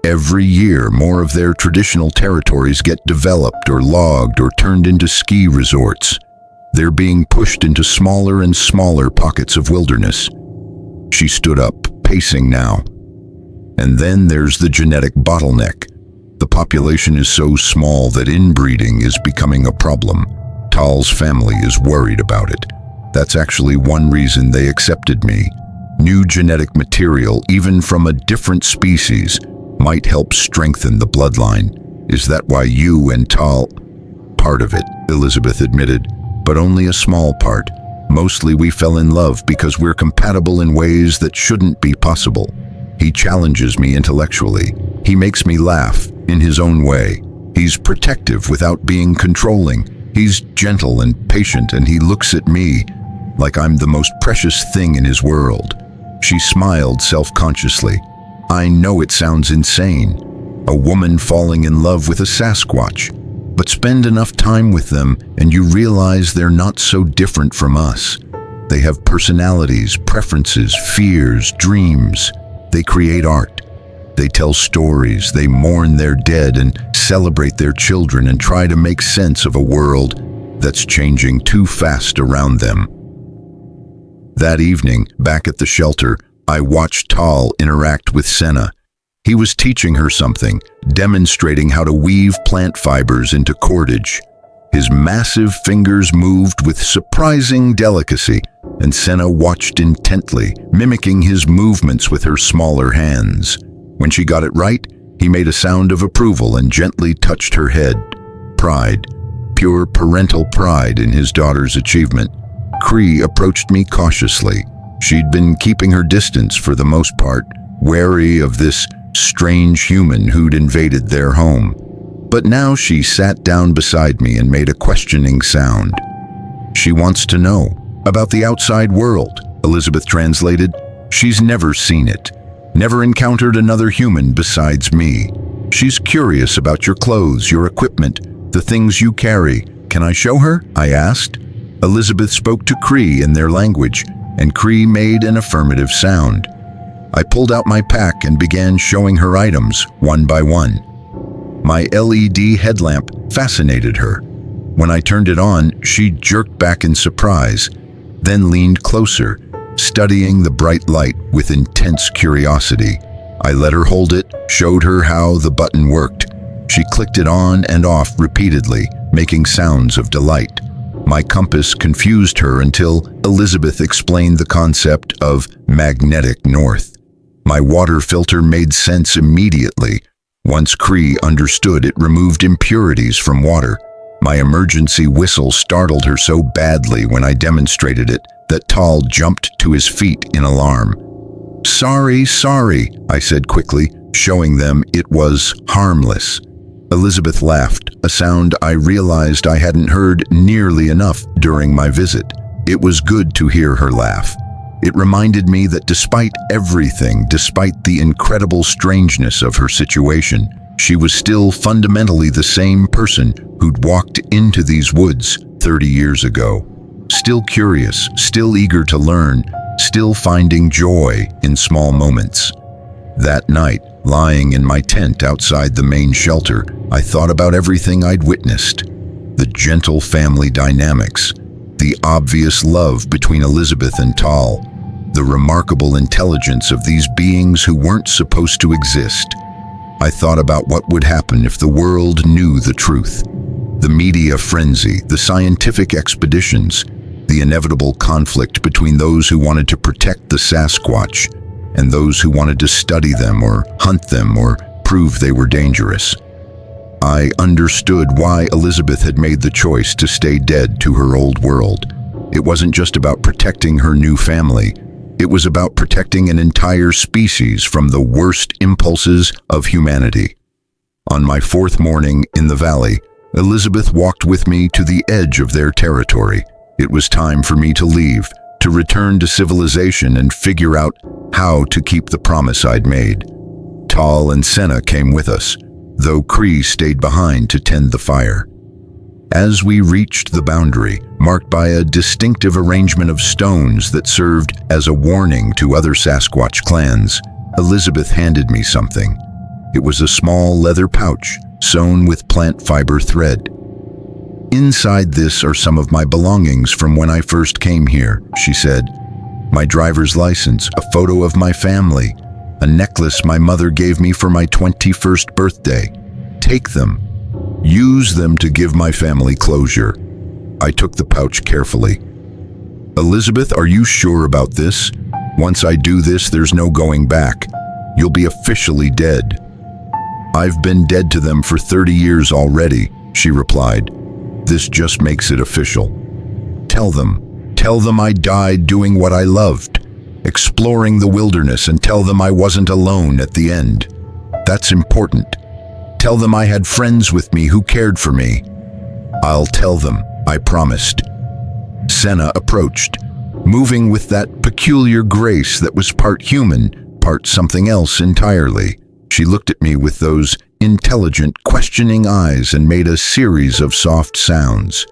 Every year, more of their traditional territories get developed or logged or turned into ski resorts. They're being pushed into smaller and smaller pockets of wilderness. She stood up, pacing now. And then there's the genetic bottleneck. The population is so small that inbreeding is becoming a problem. Tal's family is worried about it. That's actually one reason they accepted me. New genetic material, even from a different species, might help strengthen the bloodline. Is that why you and Tal... Part of it, Elizabeth admitted, but only a small part. Mostly we fell in love because we're compatible in ways that shouldn't be possible. He challenges me intellectually. He makes me laugh in his own way. He's protective without being controlling. He's gentle and patient, and he looks at me like I'm the most precious thing in his world. She smiled self-consciously. I know it sounds insane. A woman falling in love with a Sasquatch. But spend enough time with them and you realize they're not so different from us. They have personalities, preferences, fears, dreams. They create art. They tell stories. They mourn their dead and celebrate their children and try to make sense of a world that's changing too fast around them. That evening, back at the shelter, I watched Tal interact with Senna. He was teaching her something, demonstrating how to weave plant fibers into cordage. His massive fingers moved with surprising delicacy, and Senna watched intently, mimicking his movements with her smaller hands. When she got it right, he made a sound of approval and gently touched her head. Pride, pure parental pride in his daughter's achievement. Cree approached me cautiously. She'd been keeping her distance for the most part, wary of this strange human who'd invaded their home. But now she sat down beside me and made a questioning sound. She wants to know about the outside world, Elizabeth translated. She's never seen it, never encountered another human besides me. She's curious about your clothes, your equipment, the things you carry. Can I show her? I asked. Elizabeth spoke to Cree in their language, and Cree made an affirmative sound. I pulled out my pack and began showing her items, one by one. My LED headlamp fascinated her. When I turned it on, she jerked back in surprise, then leaned closer, studying the bright light with intense curiosity. I let her hold it, showed her how the button worked. She clicked it on and off repeatedly, making sounds of delight. My compass confused her until Elizabeth explained the concept of magnetic north. My water filter made sense immediately. Once Cree understood, it removed impurities from water. My emergency whistle startled her so badly when I demonstrated it that Tal jumped to his feet in alarm. Sorry, I said quickly, showing them it was harmless. Elizabeth laughed, a sound I realized I hadn't heard nearly enough during my visit. It was good to hear her laugh. It reminded me that despite everything, despite the incredible strangeness of her situation, she was still fundamentally the same person who'd walked into these woods 30 years ago. Still curious, still eager to learn, still finding joy in small moments. That night, lying in my tent outside the main shelter, I thought about everything I'd witnessed. The gentle family dynamics, the obvious love between Elizabeth and Tal, the remarkable intelligence of these beings who weren't supposed to exist. I thought about what would happen if the world knew the truth. The media frenzy, the scientific expeditions, the inevitable conflict between those who wanted to protect the Sasquatch and those who wanted to study them or hunt them or prove they were dangerous. I understood why Elizabeth had made the choice to stay dead to her old world. It wasn't just about protecting her new family. It was about protecting an entire species from the worst impulses of humanity. On my fourth morning in the valley, Elizabeth walked with me to the edge of their territory. It was time for me to leave, to return to civilization and figure out how to keep the promise I'd made. Tal and Senna came with us, though Cree stayed behind to tend the fire. As we reached the boundary, marked by a distinctive arrangement of stones that served as a warning to other Sasquatch clans, Elizabeth handed me something. It was a small leather pouch sewn with plant fiber thread. "Inside this are some of my belongings from when I first came here," she said. "My driver's license, a photo of my family, a necklace my mother gave me for my 21st birthday. Take them. Use them to give my family closure." I took the pouch carefully. "Elizabeth, are you sure about this? Once I do this, there's no going back. You'll be officially dead." "I've been dead to them for 30 years already," she replied. "This just makes it official. Tell them I died doing what I loved, exploring the wilderness, and tell them I wasn't alone at the end. That's important. Tell them I had friends with me who cared for me." "I'll tell them," I promised. Senna approached, moving with that peculiar grace that was part human, part something else entirely. She looked at me with those intelligent, questioning eyes and made a series of soft sounds.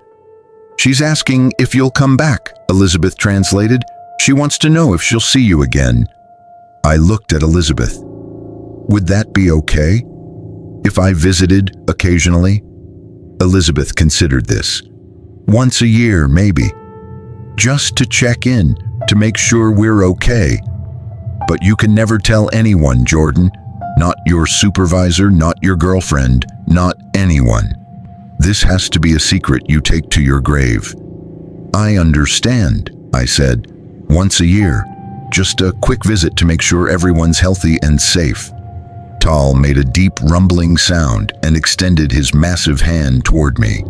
"She's asking if you'll come back," Elizabeth translated. "She wants to know if she'll see you again." I looked at Elizabeth. "Would that be okay? If I visited occasionally?" Elizabeth considered this. "Once a year, maybe. Just to check in, to make sure we're okay. But you can never tell anyone, Jordan. Not your supervisor, not your girlfriend, not anyone. This has to be a secret you take to your grave." "I understand," I said. "Once a year. Just a quick visit to make sure everyone's healthy and safe." Tal made a deep rumbling sound and extended his massive hand toward me.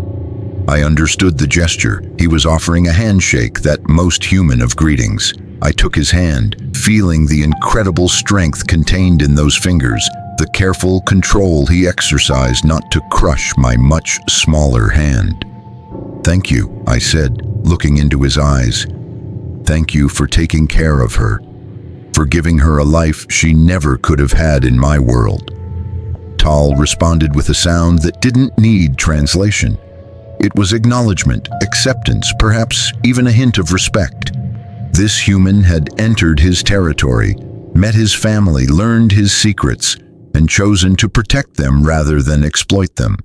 I understood the gesture. He was offering a handshake, that most human of greetings. I took his hand, feeling the incredible strength contained in those fingers, the careful control he exercised not to crush my much smaller hand. "Thank you," I said, looking into his eyes. "Thank you for taking care of her, for giving her a life she never could have had in my world." Tal responded with a sound that didn't need translation. It was acknowledgement, acceptance, perhaps even a hint of respect. This human had entered his territory, met his family, learned his secrets, and chosen to protect them rather than exploit them.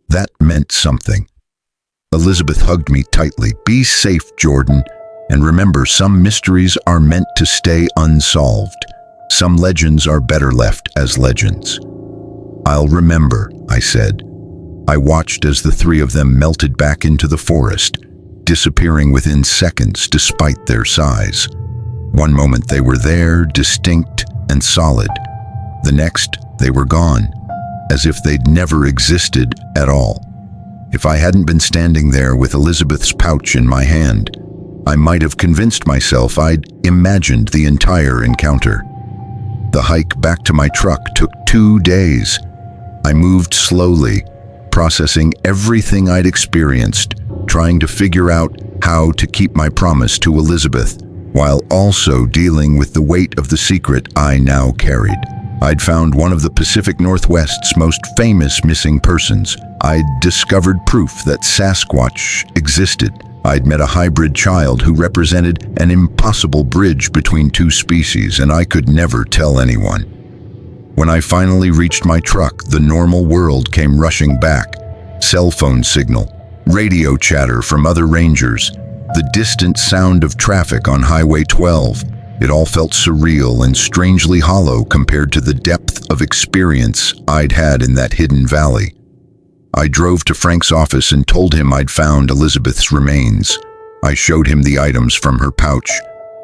That meant something. Elizabeth hugged me tightly. "Be safe, Jordan. And remember, some mysteries are meant to stay unsolved. Some legends are better left as legends." "I'll remember," I said. I watched as the three of them melted back into the forest, disappearing within seconds despite their size. One moment they were there, distinct and solid. The next, they were gone, as if they'd never existed at all. If I hadn't been standing there with Elizabeth's pouch in my hand, I might have convinced myself I'd imagined the entire encounter. The hike back to my truck took 2 days. I moved slowly, processing everything I'd experienced, trying to figure out how to keep my promise to Elizabeth, while also dealing with the weight of the secret I now carried. I'd found one of the Pacific Northwest's most famous missing persons. I'd discovered proof that Sasquatch existed. I'd met a hybrid child who represented an impossible bridge between two species, and I could never tell anyone. When I finally reached my truck, the normal world came rushing back. Cell phone signal, radio chatter from other rangers, the distant sound of traffic on Highway 12. It all felt surreal and strangely hollow compared to the depth of experience I'd had in that hidden valley. I drove to Frank's office and told him I'd found Elizabeth's remains. I showed him the items from her pouch,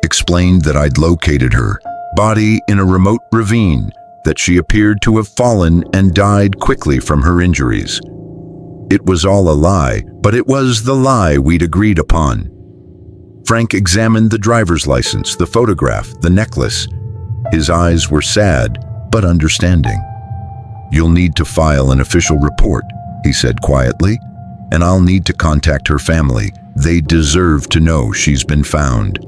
explained that I'd located her body in a remote ravine, that she appeared to have fallen and died quickly from her injuries. It was all a lie, but it was the lie we'd agreed upon. Frank examined the driver's license, the photograph, the necklace. His eyes were sad, but understanding. "You'll need to file an official report," he said quietly, "and I'll need to contact her family. They deserve to know she's been found."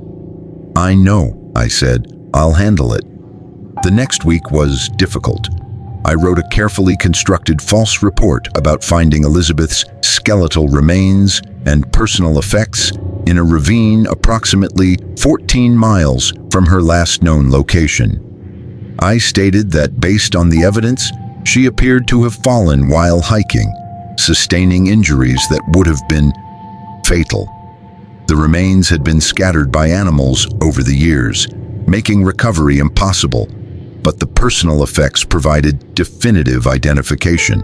"I know," I said. "I'll handle it." The next week was difficult. I wrote a carefully constructed false report about finding Elizabeth's skeletal remains and personal effects in a ravine approximately 14 miles from her last known location. I stated that based on the evidence, she appeared to have fallen while hiking, sustaining injuries that would have been fatal. The remains had been scattered by animals over the years, making recovery impossible, but the personal effects provided definitive identification.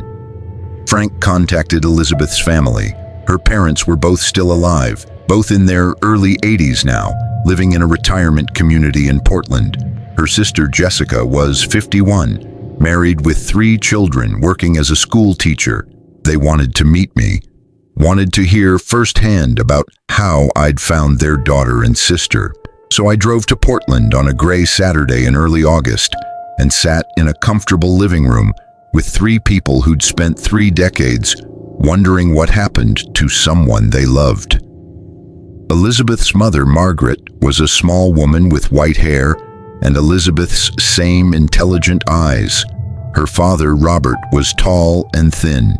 Frank contacted Elizabeth's family. Her parents were both still alive, both in their early 80s now, living in a retirement community in Portland. Her sister Jessica was 51, married with 3 children, working as a school teacher. They wanted to meet me, wanted to hear firsthand about how I'd found their daughter and sister. So I drove to Portland on a gray Saturday in early August and sat in a comfortable living room with 3 people who'd spent 3 decades wondering what happened to someone they loved. Elizabeth's mother, Margaret, was a small woman with white hair and Elizabeth's same intelligent eyes. Her father, Robert, was tall and thin,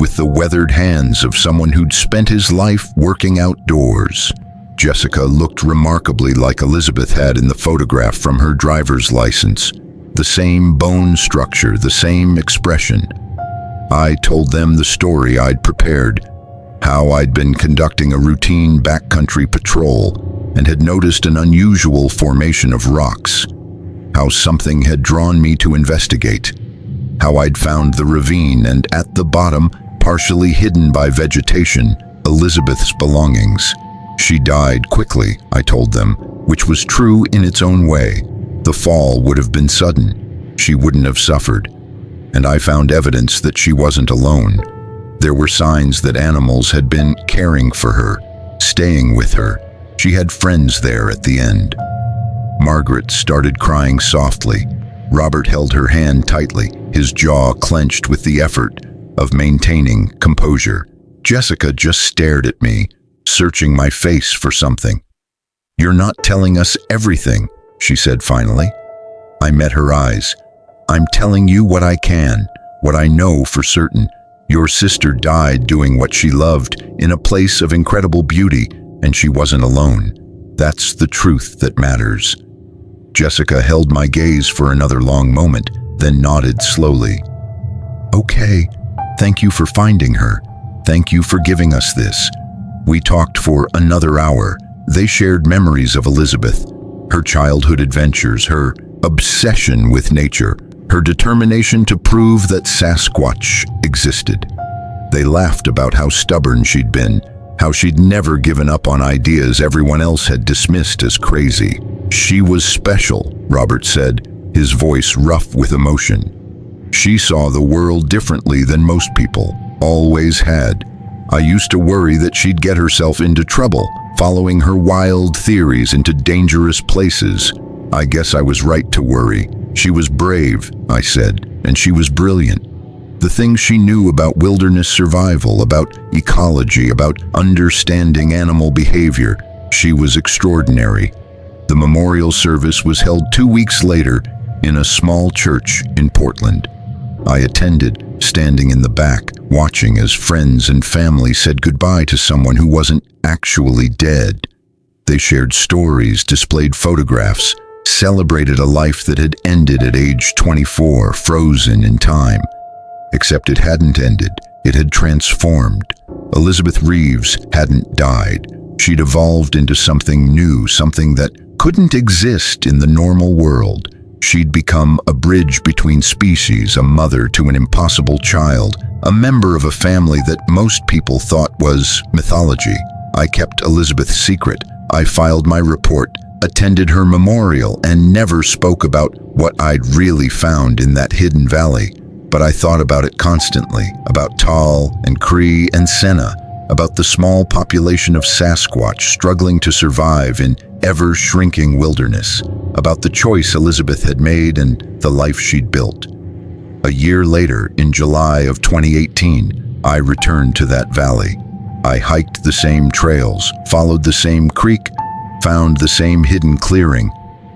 with the weathered hands of someone who'd spent his life working outdoors. Jessica looked remarkably like Elizabeth had in the photograph from her driver's license. The same bone structure, the same expression. I told them the story I'd prepared, how I'd been conducting a routine backcountry patrol and had noticed an unusual formation of rocks, how something had drawn me to investigate, how I'd found the ravine and at the bottom, partially hidden by vegetation, Elizabeth's belongings. She died quickly, I told them, which was true in its own way. The fall would have been sudden. She wouldn't have suffered. And I found evidence that she wasn't alone. There were signs that animals had been caring for her, staying with her. She had friends there at the end. Margaret started crying softly. Robert held her hand tightly, his jaw clenched with the effort of maintaining composure. Jessica just stared at me, searching my face for something. "You're not telling us everything," she said finally. I met her eyes. "I'm telling you what I can, what I know for certain. Your sister died doing what she loved in a place of incredible beauty, and she wasn't alone. That's the truth that matters." Jessica held my gaze for another long moment, then nodded slowly. "Okay, thank you for finding her. Thank you for giving us this." We talked for another hour. They shared memories of Elizabeth, her childhood adventures, her obsession with nature, her determination to prove that Sasquatch existed. They laughed about how stubborn she'd been, how she'd never given up on ideas everyone else had dismissed as crazy. "She was special," Robert said, his voice rough with emotion. "She saw the world differently than most people, always had. I used to worry that she'd get herself into trouble, following her wild theories into dangerous places. I guess I was right to worry. She was brave," I said, "and she was brilliant. The things she knew about wilderness survival, about ecology, about understanding animal behavior, she was extraordinary." The memorial service was held 2 weeks later in a small church in Portland. I attended, standing in the back, watching as friends and family said goodbye to someone who wasn't actually dead. They shared stories, displayed photographs, celebrated a life that had ended at age 24, frozen in time. Except it hadn't ended, it had transformed. Elizabeth Reeves hadn't died. She'd evolved into something new, something that couldn't exist in the normal world. She'd become a bridge between species, a mother to an impossible child, a member of a family that most people thought was mythology. I kept Elizabeth's secret. I filed my report, attended her memorial, and never spoke about what I'd really found in that hidden valley. But I thought about it constantly, about Tal and Cree and Senna, about the small population of Sasquatch struggling to survive in ever-shrinking wilderness, about the choice Elizabeth had made and the life she'd built. A year later, in July of 2018, I returned to that valley. I hiked the same trails, followed the same creek, found the same hidden clearing.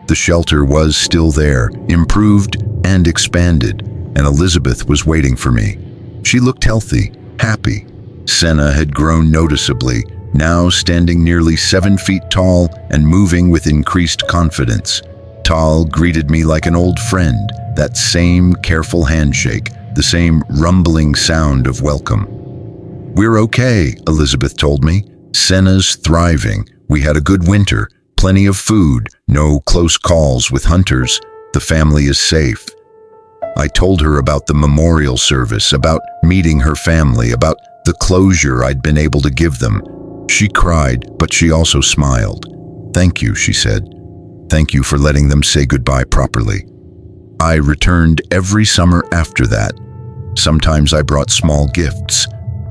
The shelter was still there, improved and expanded, and Elizabeth was waiting for me. She looked healthy, happy. Senna had grown noticeably, now standing nearly 7 feet tall and moving with increased confidence. Tal greeted me like an old friend, that same careful handshake, the same rumbling sound of welcome. "We're okay," Elizabeth told me. "Senna's thriving. We had a good winter, plenty of food, no close calls with hunters. The family is safe." I told her about the memorial service, about meeting her family, about the closure I'd been able to give them. She cried, but she also smiled. "Thank you," she said. "Thank you for letting them say goodbye properly." I returned every summer after that. Sometimes I brought small gifts,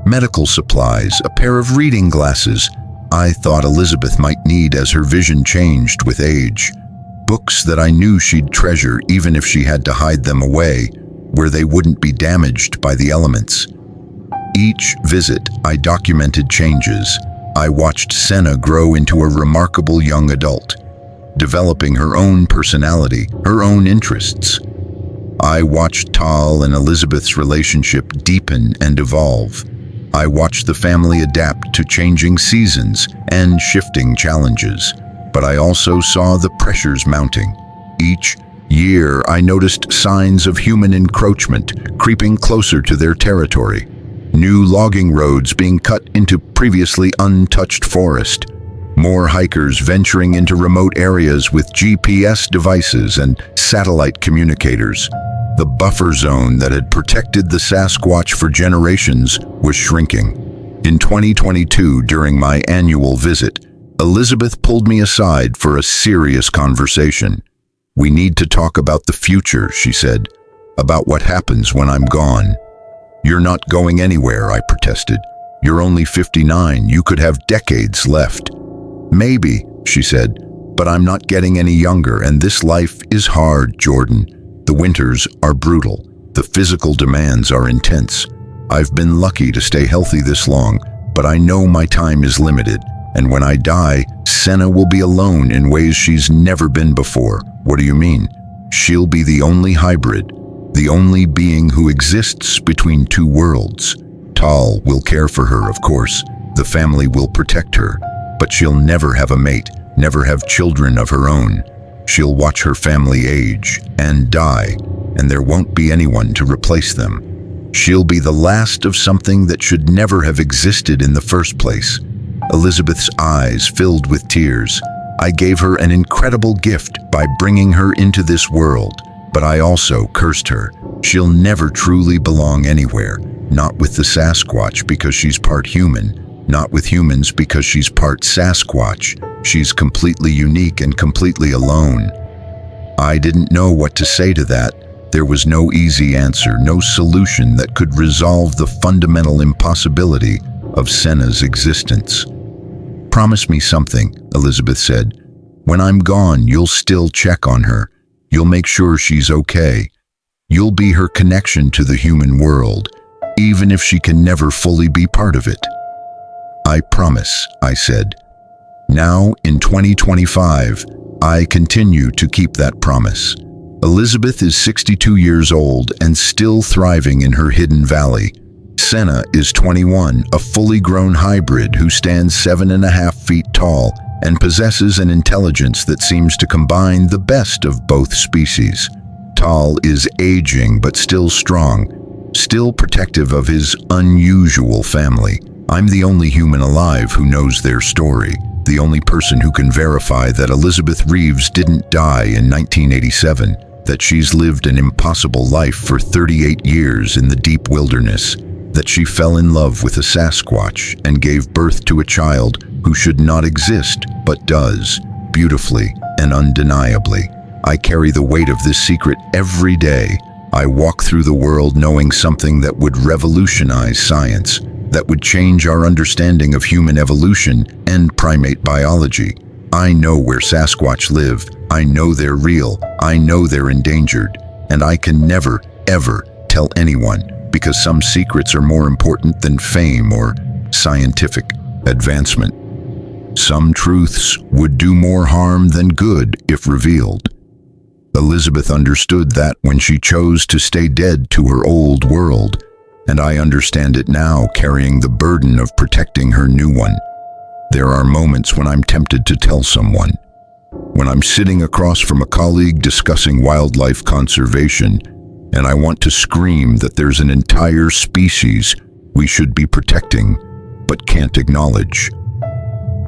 medical supplies, a pair of reading glasses I thought Elizabeth might need as her vision changed with age. Books that I knew she'd treasure even if she had to hide them away, where they wouldn't be damaged by the elements. Each visit, I documented changes. I watched Senna grow into a remarkable young adult, developing her own personality, her own interests. I watched Tal and Elizabeth's relationship deepen and evolve. I watched the family adapt to changing seasons and shifting challenges. But I also saw the pressures mounting. Each year, I noticed signs of human encroachment creeping closer to their territory. New logging roads being cut into previously untouched forest. More hikers venturing into remote areas with GPS devices and satellite communicators. The buffer zone that had protected the Sasquatch for generations was shrinking. In 2022, during my annual visit, Elizabeth pulled me aside for a serious conversation. "We need to talk about the future," she said, "about what happens when I'm gone." "You're not going anywhere," I protested. "You're only 59, you could have decades left." "Maybe," she said, "but I'm not getting any younger, and this life is hard, Jordan. The winters are brutal. The physical demands are intense. I've been lucky to stay healthy this long, but I know my time is limited. And when I die, Senna will be alone in ways she's never been before." "What do you mean?" "She'll be the only hybrid, the only being who exists between two worlds. Tal will care for her, of course. The family will protect her. But she'll never have a mate, never have children of her own. She'll watch her family age and die, and there won't be anyone to replace them. She'll be the last of something that should never have existed in the first place." Elizabeth's eyes filled with tears. "I gave her an incredible gift by bringing her into this world, but I also cursed her. She'll never truly belong anywhere, not with the Sasquatch because she's part human, not with humans because she's part Sasquatch. She's completely unique and completely alone." I didn't know what to say to that. There was no easy answer, no solution that could resolve the fundamental impossibility of Senna's existence. "Promise me something," Elizabeth said. "When I'm gone, you'll still check on her. You'll make sure she's okay. You'll be her connection to the human world, even if she can never fully be part of it." "I promise," I said. Now, in 2025, I continue to keep that promise. Elizabeth is 62 years old and still thriving in her hidden valley. Senna is 21, a fully grown hybrid who stands 7.5 feet tall and possesses an intelligence that seems to combine the best of both species. Tal is aging but still strong, still protective of his unusual family. I'm the only human alive who knows their story, the only person who can verify that Elizabeth Reeves didn't die in 1987, that she's lived an impossible life for 38 years in the deep wilderness, that she fell in love with a Sasquatch and gave birth to a child who should not exist but does, beautifully and undeniably. I carry the weight of this secret every day. I walk through the world knowing something that would revolutionize science, that would change our understanding of human evolution and primate biology. I know where Sasquatch live. I know they're real. I know they're endangered. And I can never, ever tell anyone, because some secrets are more important than fame or scientific advancement. Some truths would do more harm than good if revealed. Elizabeth understood that when she chose to stay dead to her old world, and I understand it now, carrying the burden of protecting her new one. There are moments when I'm tempted to tell someone. When I'm sitting across from a colleague discussing wildlife conservation, and I want to scream that there's an entire species we should be protecting, but can't acknowledge.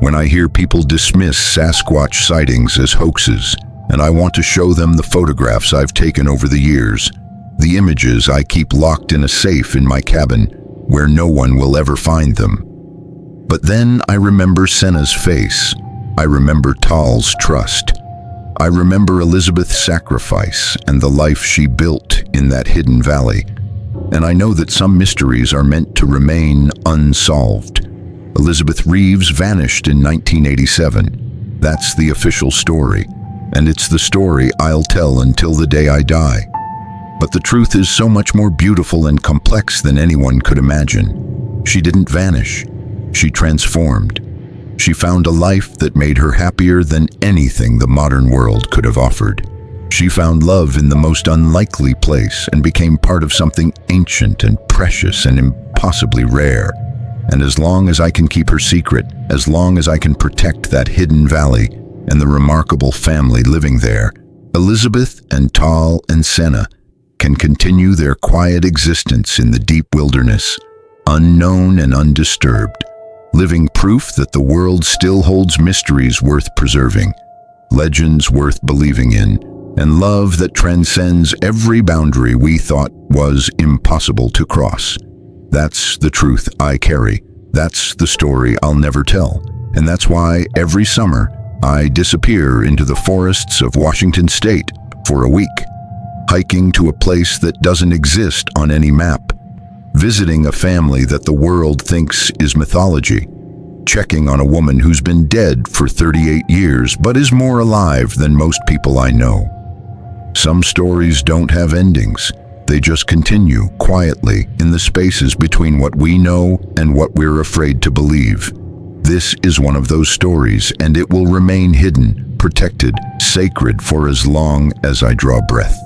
When I hear people dismiss Sasquatch sightings as hoaxes, and I want to show them the photographs I've taken over the years, the images I keep locked in a safe in my cabin, where no one will ever find them. But then I remember Senna's face. I remember Tal's trust. I remember Elizabeth's sacrifice and the life she built in that hidden valley. And I know that some mysteries are meant to remain unsolved. Elizabeth Reeves vanished in 1987. That's the official story. And it's the story I'll tell until the day I die. But the truth is so much more beautiful and complex than anyone could imagine. She didn't vanish. She transformed. She found a life that made her happier than anything the modern world could have offered. She found love in the most unlikely place and became part of something ancient and precious and impossibly rare. And as long as I can keep her secret, as long as I can protect that hidden valley and the remarkable family living there, Elizabeth and Tal and Senna can continue their quiet existence in the deep wilderness, unknown and undisturbed, living proof that the world still holds mysteries worth preserving, legends worth believing in, and love that transcends every boundary we thought was impossible to cross. That's the truth I carry. That's the story I'll never tell. And that's why every summer I disappear into the forests of Washington State for a week, hiking to a place that doesn't exist on any map, visiting a family that the world thinks is mythology, checking on a woman who's been dead for 38 years but is more alive than most people I know. Some stories don't have endings. They just continue quietly in the spaces between what we know and what we're afraid to believe. This is one of those stories, and it will remain hidden, protected, sacred for as long as I draw breath.